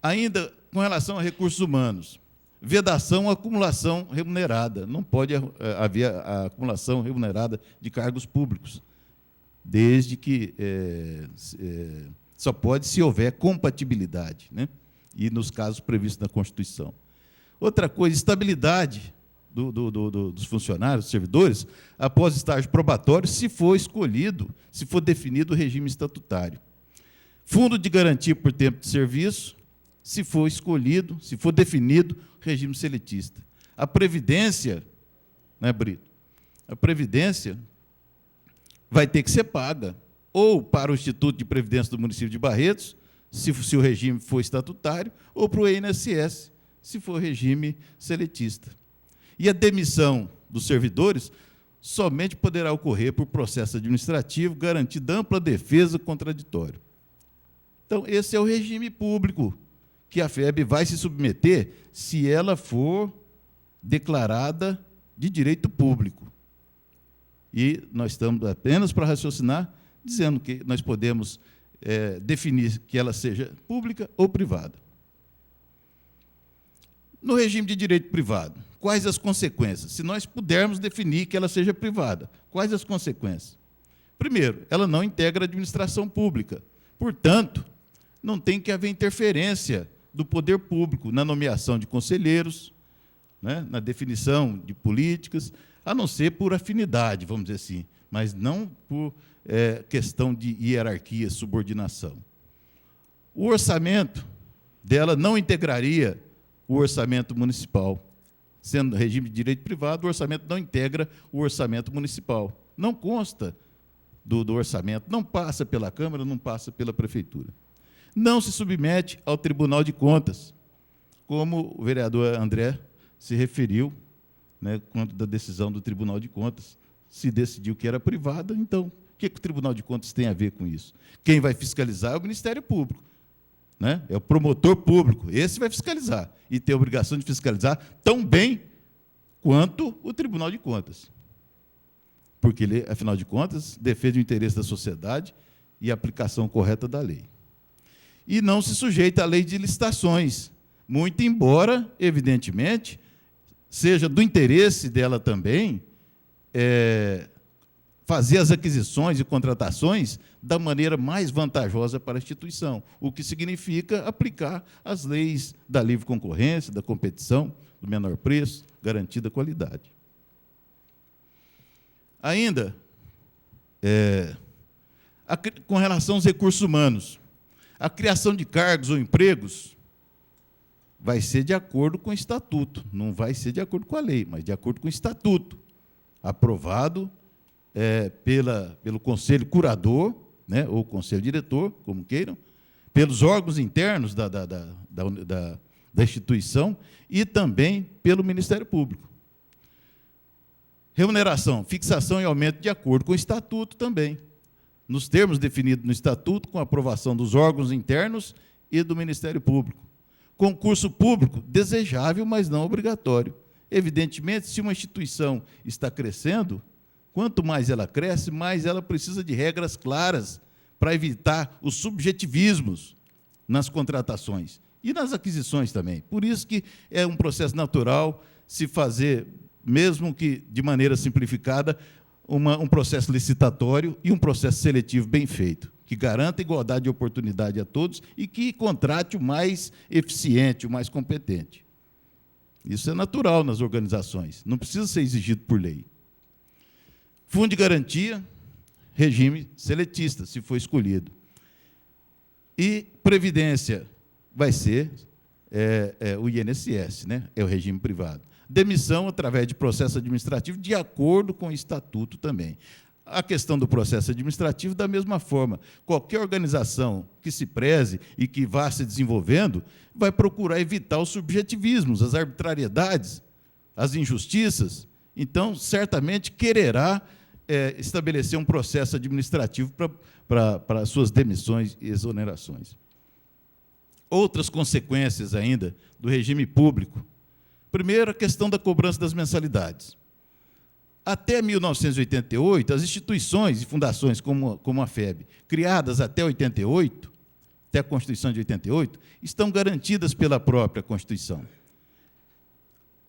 Ainda, com relação a recursos humanos, vedação à acumulação remunerada. Não pode haver a acumulação remunerada de cargos públicos, desde que só pode se houver compatibilidade, né? E nos casos previstos na Constituição. Outra coisa, estabilidade dos funcionários, dos servidores, após estágio probatório, se for escolhido, se for definido o regime estatutário. Fundo de garantia por tempo de serviço, se for escolhido, se for definido, regime seletista. A Previdência, né, Brito? A Previdência vai ter que ser paga, ou para o Instituto de Previdência do município de Barretos, se o regime for estatutário, ou para o INSS, se for regime seletista. E a demissão dos servidores somente poderá ocorrer por processo administrativo, garantida ampla defesa contraditório. Então, esse é o regime público que a FEB vai se submeter se ela for declarada de direito público. E nós estamos apenas para raciocinar, dizendo que nós podemos definir que ela seja pública ou privada. No regime de direito privado, quais as consequências? Se nós pudermos definir que ela seja privada, quais as consequências? Primeiro, ela não integra a administração pública. Portanto, não tem que haver interferência do poder público na nomeação de conselheiros, né, na definição de políticas, a não ser por afinidade, vamos dizer assim, mas não por questão de hierarquia, subordinação. O orçamento dela não integraria o orçamento municipal. Sendo regime de direito privado, o orçamento não integra o orçamento municipal. Não consta do orçamento, não passa pela Câmara, não passa pela Prefeitura. Não se submete ao Tribunal de Contas, como o vereador André se referiu, né, quanto da decisão do Tribunal de Contas. Se decidiu que era privada, então, o que o Tribunal de Contas tem a ver com isso? Quem vai fiscalizar é o Ministério Público, né? É o promotor público, esse vai fiscalizar, e tem a obrigação de fiscalizar tão bem quanto o Tribunal de Contas. Porque ele, afinal de contas, defende o interesse da sociedade e a aplicação correta da lei. E não se sujeita à lei de licitações, muito embora, evidentemente, seja do interesse dela também fazer as aquisições e contratações da maneira mais vantajosa para a instituição, o que significa aplicar as leis da livre concorrência, da competição, do menor preço, garantida qualidade. Ainda, com relação aos recursos humanos, a criação de cargos ou empregos vai ser de acordo com o estatuto, não vai ser de acordo com a lei, mas de acordo com o estatuto, aprovado pelo conselho curador, né, ou conselho diretor, como queiram, pelos órgãos internos da instituição e também pelo Ministério Público. Remuneração, fixação e aumento de acordo com o estatuto também, nos termos definidos no estatuto, com aprovação dos órgãos internos e do Ministério Público. Concurso público, desejável, mas não obrigatório. Evidentemente, se uma instituição está crescendo, quanto mais ela cresce, mais ela precisa de regras claras para evitar os subjetivismos nas contratações e nas aquisições também. Por isso que é um processo natural se fazer, mesmo que de maneira simplificada, um processo licitatório e um processo seletivo bem feito, que garanta igualdade de oportunidade a todos e que contrate o mais eficiente, o mais competente. Isso é natural nas organizações, não precisa ser exigido por lei. Fundo de garantia, regime seletista, se for escolhido. E previdência vai ser o INSS, né? É o regime privado. Demissão através de processo administrativo, de acordo com o estatuto também. A questão do processo administrativo, da mesma forma. Qualquer organização que se preze e que vá se desenvolvendo, vai procurar evitar os subjetivismos, as arbitrariedades, as injustiças. Então, certamente, quererá estabelecer um processo administrativo para suas demissões e exonerações. Outras consequências ainda do regime público. Primeiro, a questão da cobrança das mensalidades. Até 1988, as instituições e fundações como a FEB, criadas até 88, até a Constituição de 88, estão garantidas pela própria Constituição.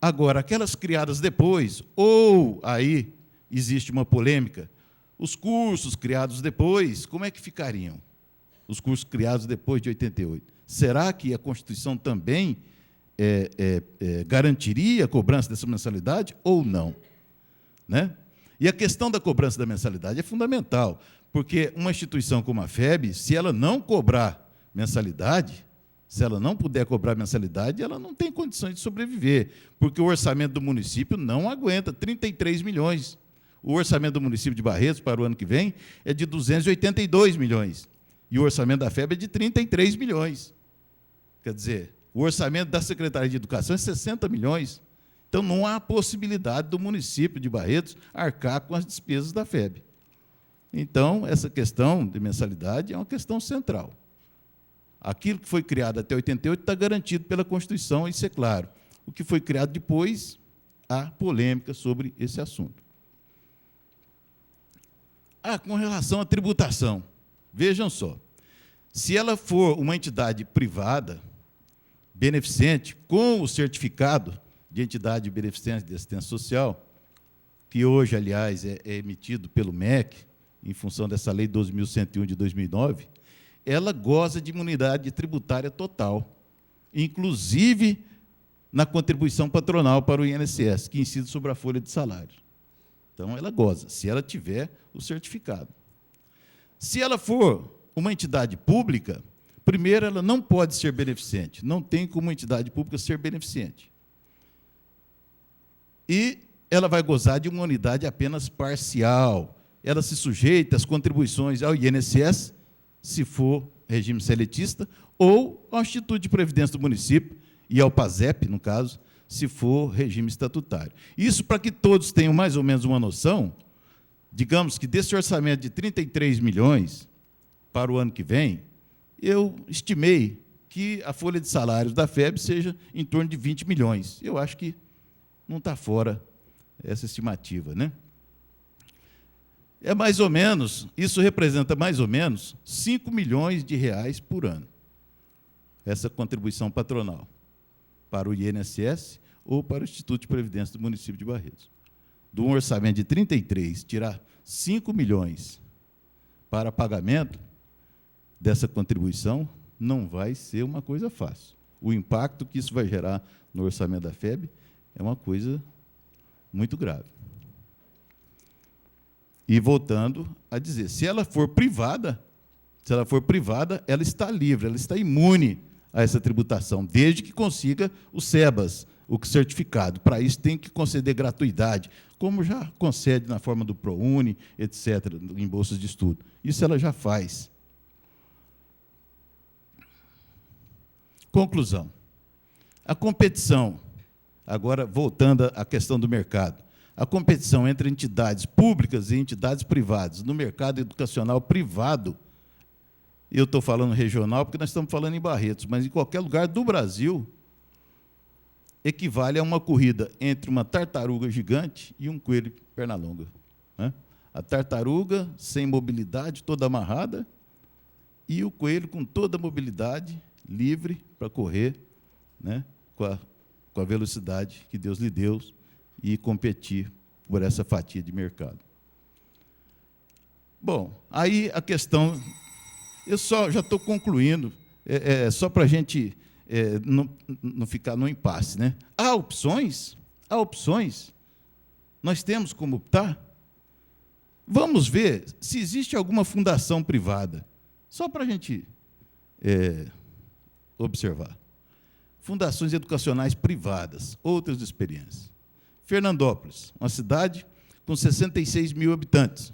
Agora, aquelas criadas depois, ou aí existe uma polêmica, os cursos criados depois, como é que ficariam? Os cursos criados depois de 88. Será que a Constituição também garantiria a cobrança dessa mensalidade ou não? Né? E a questão da cobrança da mensalidade é fundamental, porque uma instituição como a FEB, se ela não cobrar mensalidade, se ela não puder cobrar mensalidade, ela não tem condições de sobreviver, porque o orçamento do município não aguenta 33 milhões. O orçamento do município de Barretos para o ano que vem é de 282 milhões, e o orçamento da FEB é de 33 milhões. Quer dizer, o orçamento da Secretaria de Educação é 60 milhões. Então, não há possibilidade do município de Barretos arcar com as despesas da FEB. Então, essa questão de mensalidade é uma questão central. Aquilo que foi criado até 88 está garantido pela Constituição, isso é claro. O que foi criado depois, há polêmica sobre esse assunto. Com relação à tributação, vejam só, se ela for uma entidade privada, beneficente, com o certificado de entidade beneficente de assistência social, que hoje, aliás, é emitido pelo MEC, em função dessa Lei 12.101 de 2009, ela goza de imunidade tributária total, inclusive na contribuição patronal para o INSS, que incide sobre a folha de salário. Então, ela goza, se ela tiver o certificado. Se ela for uma entidade pública, primeiro, ela não pode ser beneficente, não tem como uma entidade pública ser beneficente. E ela vai gozar de uma unidade apenas parcial. Ela se sujeita às contribuições ao INSS, se for regime seletista, ou ao Instituto de Previdência do município, e ao PASEP, no caso, se for regime estatutário. Isso para que todos tenham mais ou menos uma noção, digamos que desse orçamento de 33 milhões para o ano que vem, eu estimei que a folha de salários da FEB seja em torno de 20 milhões. Eu acho que não está fora essa estimativa, né? É mais ou menos, isso representa mais ou menos 5 milhões de reais por ano, essa contribuição patronal, para o INSS ou para o Instituto de Previdência do município de Barretos. De um orçamento de 33, tirar 5 milhões para pagamento dessa contribuição não vai ser uma coisa fácil. O impacto que isso vai gerar no orçamento da FEB é uma coisa muito grave. E voltando a dizer, se ela for privada, ela está livre, ela está imune a essa tributação, desde que consiga o SEBAS, o certificado. Para isso tem que conceder gratuidade, como já concede na forma do ProUni, etc., em bolsas de estudo. Isso ela já faz. Conclusão. A competição, agora voltando à questão do mercado, a competição entre entidades públicas e entidades privadas no mercado educacional privado, eu estou falando regional porque nós estamos falando em Barretos, mas em qualquer lugar do Brasil, equivale a uma corrida entre uma tartaruga gigante e um coelho pernalonga, né? A tartaruga sem mobilidade, toda amarrada, e o coelho com toda a mobilidade, livre para correr, né, com a velocidade que Deus lhe deu e competir por essa fatia de mercado. Bom, aí a questão... Eu já estou concluindo, só para a gente não ficar no impasse, né? Há opções? Há opções. Nós temos como optar. Vamos ver se existe alguma fundação privada, só para a gente observar. Fundações educacionais privadas, outras experiências. Fernandópolis, uma cidade com 66 mil habitantes.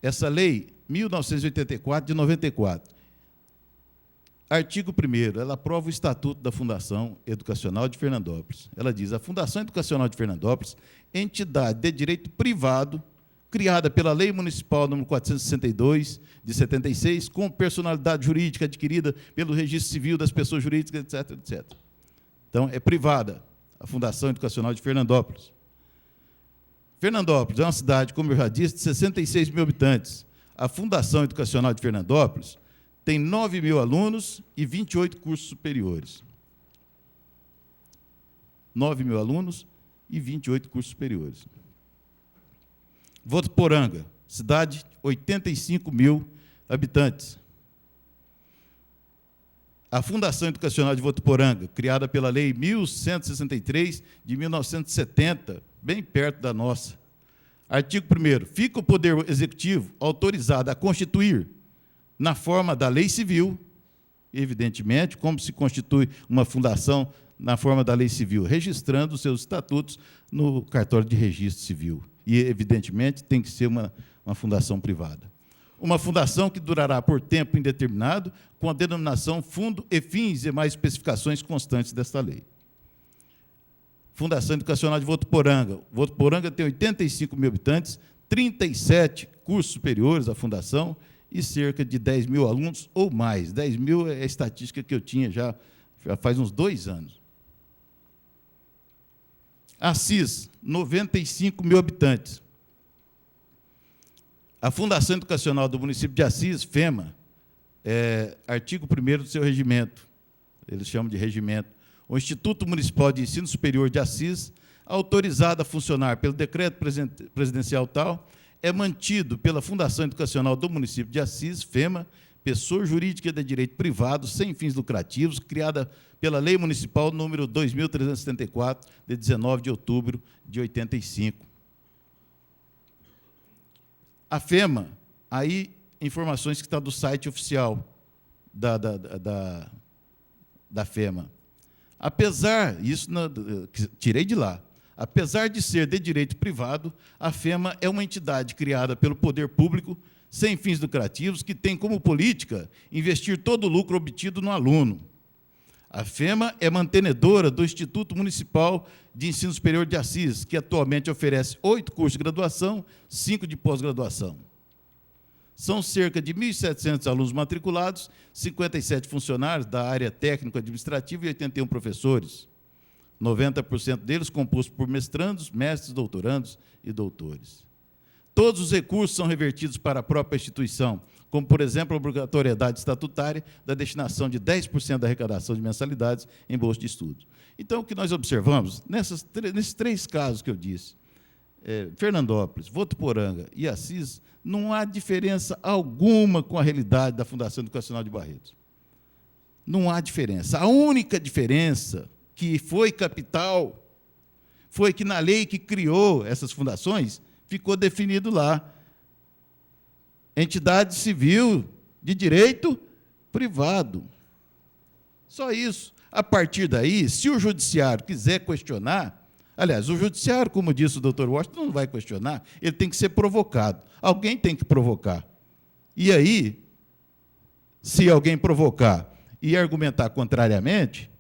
Essa lei, 1984, de 94. Artigo 1º, ela aprova o Estatuto da Fundação Educacional de Fernandópolis. Ela diz: a Fundação Educacional de Fernandópolis, entidade de direito privado, criada pela Lei Municipal nº 462, de 76, com personalidade jurídica adquirida pelo Registro Civil das Pessoas Jurídicas, etc., etc. Então, é privada a Fundação Educacional de Fernandópolis. Fernandópolis é uma cidade, como eu já disse, de 66 mil habitantes. A Fundação Educacional de Fernandópolis tem 9 mil alunos e 28 cursos superiores. 9 mil alunos e 28 cursos superiores. Votuporanga, cidade, 85 mil habitantes. A Fundação Educacional de Votuporanga, criada pela Lei 1163, de 1970, bem perto da nossa. Artigo 1º, fica o Poder Executivo autorizado a constituir, na forma da lei civil, evidentemente, como se constitui uma fundação na forma da lei civil, registrando os seus estatutos no cartório de registro civil. E, evidentemente, tem que ser uma fundação privada. Uma fundação que durará por tempo indeterminado, com a denominação fundo e fins e mais especificações constantes desta lei. Fundação Educacional de Votuporanga. Votuporanga tem 85 mil habitantes, 37 cursos superiores à fundação e cerca de 10 mil alunos ou mais. 10 mil é a estatística que eu tinha já faz uns 2 anos. Assis, 95 mil habitantes. A Fundação Educacional do município de Assis, FEMA, artigo 1º do seu regimento, eles chamam de regimento, o Instituto Municipal de Ensino Superior de Assis, autorizado a funcionar pelo decreto presidencial tal, é mantido pela Fundação Educacional do município de Assis, FEMA, pessoa jurídica de direito privado, sem fins lucrativos, criada pela Lei Municipal número 2.374, de 19 de outubro de 85. A FEMA, aí, informações que estão do site oficial da FEMA. Apesar, tirei de lá, apesar de ser de direito privado, a FEMA é uma entidade criada pelo poder público, sem fins lucrativos, que tem como política investir todo o lucro obtido no aluno. A FEMA é mantenedora do Instituto Municipal de Ensino Superior de Assis, que atualmente oferece 8 cursos de graduação, 5 de pós-graduação. São cerca de 1.700 alunos matriculados, 57 funcionários da área técnico-administrativa e 81 professores. 90% deles compostos por mestrandos, mestres, doutorandos e doutores. Todos os recursos são revertidos para a própria instituição, como, por exemplo, a obrigatoriedade estatutária da destinação de 10% da arrecadação de mensalidades em bolsa de estudo. Então, o que nós observamos, nesses 3 casos que eu disse, Fernandópolis, Votuporanga e Assis, não há diferença alguma com a realidade da Fundação Educacional de Barretos. Não há diferença. A única diferença que foi capital foi que, na lei que criou essas fundações, ficou definido lá, entidade civil de direito privado. Só isso. A partir daí, se o judiciário quiser questionar, aliás, o judiciário, como disse o doutor Washington, não vai questionar, ele tem que ser provocado. Alguém tem que provocar. E aí, se alguém provocar e argumentar contrariamente,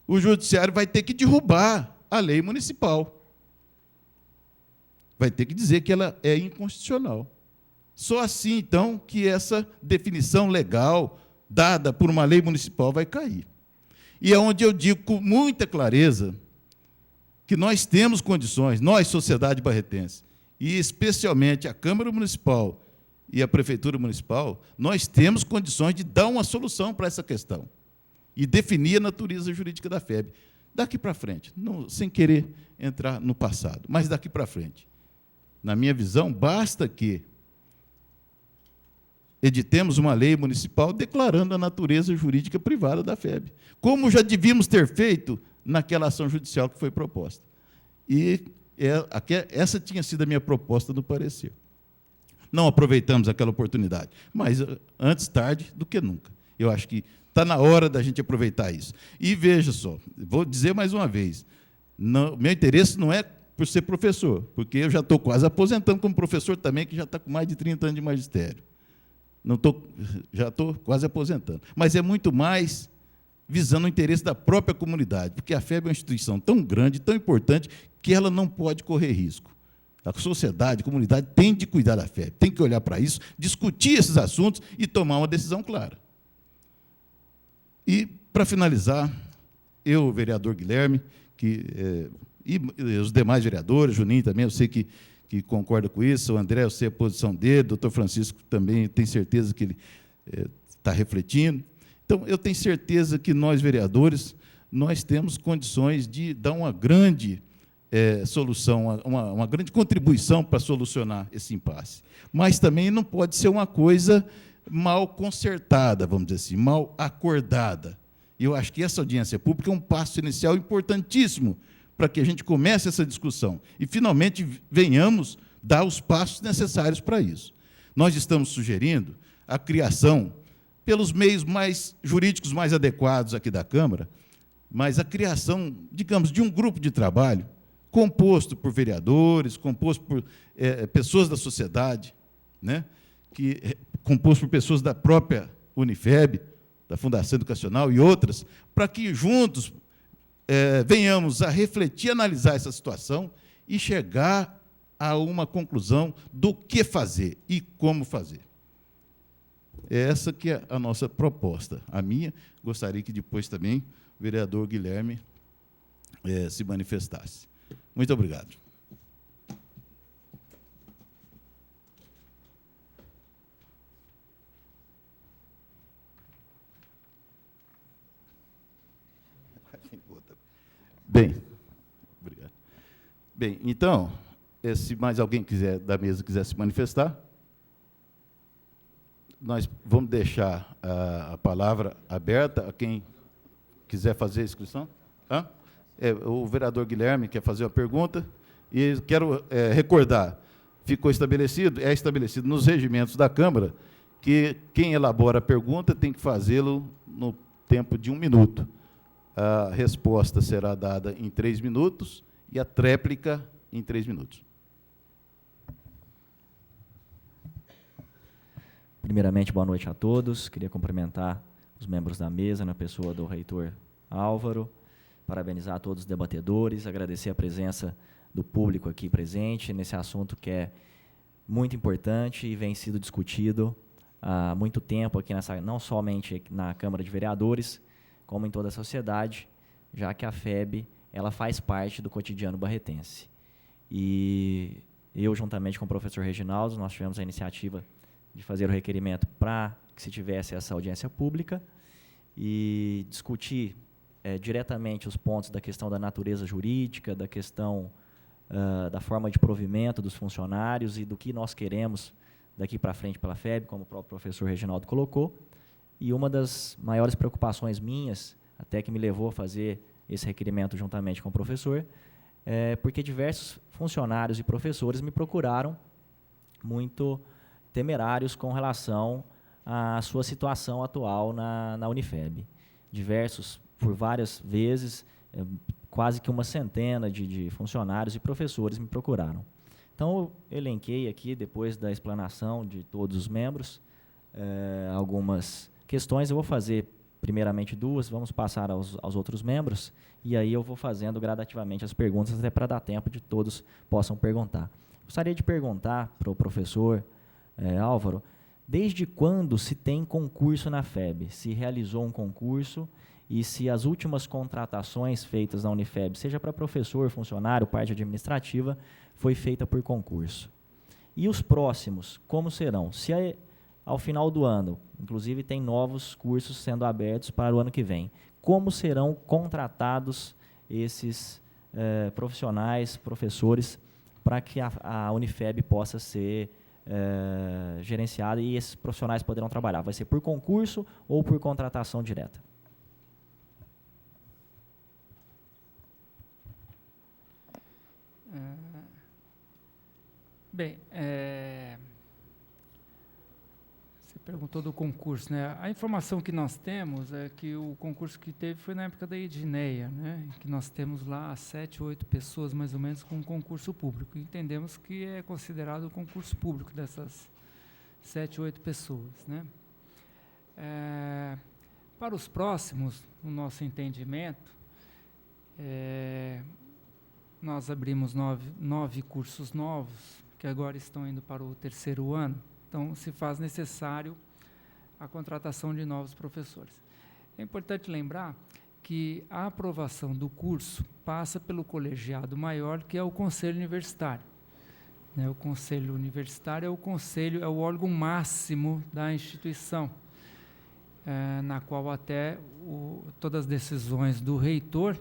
o judiciário vai ter que derrubar a lei municipal. Vai ter que dizer que ela é inconstitucional. Só assim, então, que essa definição legal dada por uma lei municipal vai cair. E é onde eu digo com muita clareza que nós temos condições, nós, sociedade barretense, e especialmente a Câmara Municipal e a Prefeitura Municipal, nós temos condições de dar uma solução para essa questão e definir a natureza jurídica da FEB. Daqui para frente, sem querer entrar no passado, mas daqui para frente. Na minha visão, basta que editemos uma lei municipal declarando a natureza jurídica privada da FEB, como já devíamos ter feito naquela ação judicial que foi proposta. E essa tinha sido a minha proposta no parecer. Não aproveitamos aquela oportunidade, mas antes tarde do que nunca. Eu acho que está na hora da gente aproveitar isso. E veja só, vou dizer mais uma vez, meu interesse não é por ser professor, porque eu já estou quase aposentando como professor também, que já está com mais de 30 anos de magistério. Já estou quase aposentando. Mas é muito mais visando o interesse da própria comunidade, porque a FEB é uma instituição tão grande, tão importante, que ela não pode correr risco. A sociedade, a comunidade tem de cuidar da FEB, tem que olhar para isso, discutir esses assuntos e tomar uma decisão clara. E, para finalizar, eu, vereador Guilherme, e os demais vereadores, Juninho também, eu sei que concorda com isso, o André, eu sei a posição dele, o doutor Francisco também, tenho certeza que ele está refletindo. Então, eu tenho certeza que nós, vereadores, nós temos condições de dar uma grande solução, uma grande contribuição para solucionar esse impasse. Mas também não pode ser uma coisa mal consertada, vamos dizer assim, mal acordada. E eu acho que essa audiência pública é um passo inicial importantíssimo para que a gente comece essa discussão e, finalmente, venhamos dar os passos necessários para isso. Nós estamos sugerindo a criação, pelos meios jurídicos mais adequados aqui da Câmara, mas a criação, digamos, de um grupo de trabalho composto por vereadores, composto por pessoas da sociedade, né? Composto por pessoas da própria Unifeb, da Fundação Educacional e outras, para que juntos venhamos a refletir, analisar essa situação e chegar a uma conclusão do que fazer e como fazer. Essa que é a nossa proposta. A minha, gostaria que depois também o vereador Guilherme se manifestasse. Muito obrigado. Bem, obrigado. Bem, então, se mais alguém da mesa quiser se manifestar, nós vamos deixar a palavra aberta a quem quiser fazer a inscrição. O vereador Guilherme quer fazer uma pergunta, e quero recordar, é estabelecido nos regimentos da Câmara que quem elabora a pergunta tem que fazê-lo no tempo de 1 minuto. A resposta será dada em 3 minutos e a tréplica em 3 minutos. Primeiramente, boa noite a todos. Queria cumprimentar os membros da mesa, na pessoa do reitor Álvaro, parabenizar todos os debatedores, agradecer a presença do público aqui presente nesse assunto que é muito importante e vem sido discutido há muito tempo aqui, não somente na Câmara de Vereadores, como em toda a sociedade, já que a FEB ela faz parte do cotidiano barretense. E eu, juntamente com o professor Reginaldo, nós tivemos a iniciativa de fazer o requerimento para que se tivesse essa audiência pública e discutir diretamente os pontos da questão da natureza jurídica, da questão da forma de provimento dos funcionários e do que nós queremos daqui para frente pela FEB, como o próprio professor Reginaldo colocou. E uma das maiores preocupações minhas, até que me levou a fazer esse requerimento juntamente com o professor, porque diversos funcionários e professores me procuraram muito temerários com relação à sua situação atual na Unifeb. Diversos, por várias vezes, quase que uma centena de funcionários e professores me procuraram. Então, eu elenquei aqui, depois da explanação de todos os membros, algumas questões. Eu vou fazer, primeiramente, 2, vamos passar aos outros membros, e aí eu vou fazendo gradativamente as perguntas, até para dar tempo de todos possam perguntar. Gostaria de perguntar para o professor Álvaro, desde quando se tem concurso na FEB? Se realizou um concurso e se as últimas contratações feitas na Unifeb, seja para professor, funcionário, parte administrativa, foi feita por concurso. E os próximos, como serão? Se ao final do ano, inclusive tem novos cursos sendo abertos para o ano que vem, como serão contratados esses profissionais, professores, para que a Unifeb possa ser gerenciada e esses profissionais poderão trabalhar. Vai ser por concurso ou por contratação direta? Bem, você perguntou do concurso, né? A informação que nós temos é que o concurso que teve foi na época da Edneia, né? Que nós temos lá 7, 8 pessoas, mais ou menos, com concurso público. Entendemos que é considerado o concurso público dessas 7, 8 pessoas, né? Para os próximos, no nosso entendimento, nós abrimos 9 cursos novos, que agora estão indo para o 3º ano. Então, se faz necessário a contratação de novos professores. É importante lembrar que a aprovação do curso passa pelo colegiado maior, que é o Conselho Universitário. O Conselho Universitário é o órgão máximo da instituição, na qual até todas as decisões do reitor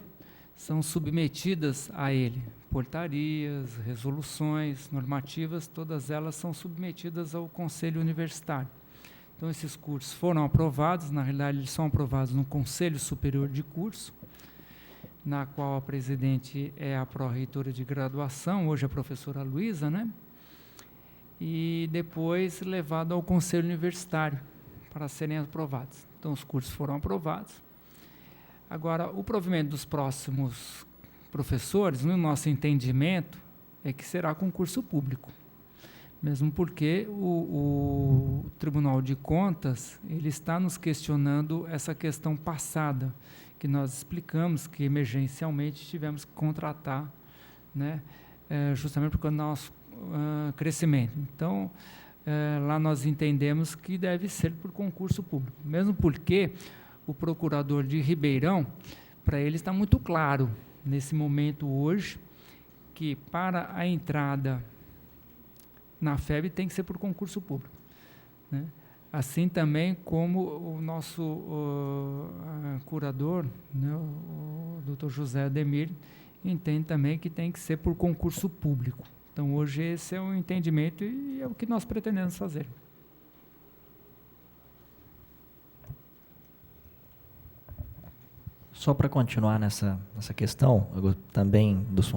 são submetidas a ele. Portarias, resoluções, normativas, todas elas são submetidas ao Conselho Universitário. Então, esses cursos foram aprovados, na realidade, eles são aprovados no Conselho Superior de Curso, na qual a presidente é a pró-reitora de graduação, hoje a professora Luísa, né? E depois levado ao Conselho Universitário para serem aprovados. Então, os cursos foram aprovados. Agora, o provimento dos próximos professores, no nosso entendimento, é que será concurso público. Mesmo porque o Tribunal de Contas ele está nos questionando essa questão passada, que nós explicamos que emergencialmente tivemos que contratar, né, justamente por causa do nosso crescimento. Então, lá nós entendemos que deve ser por concurso público. Mesmo porque o procurador de Ribeirão, para ele está muito claro, nesse momento hoje, que para a entrada na FEB tem que ser por concurso público, né? Assim também como o nosso curador, né, o Dr. José Ademir, entende também que tem que ser por concurso público. Então, hoje esse é o entendimento e é o que nós pretendemos fazer. Só para continuar nessa questão, também dos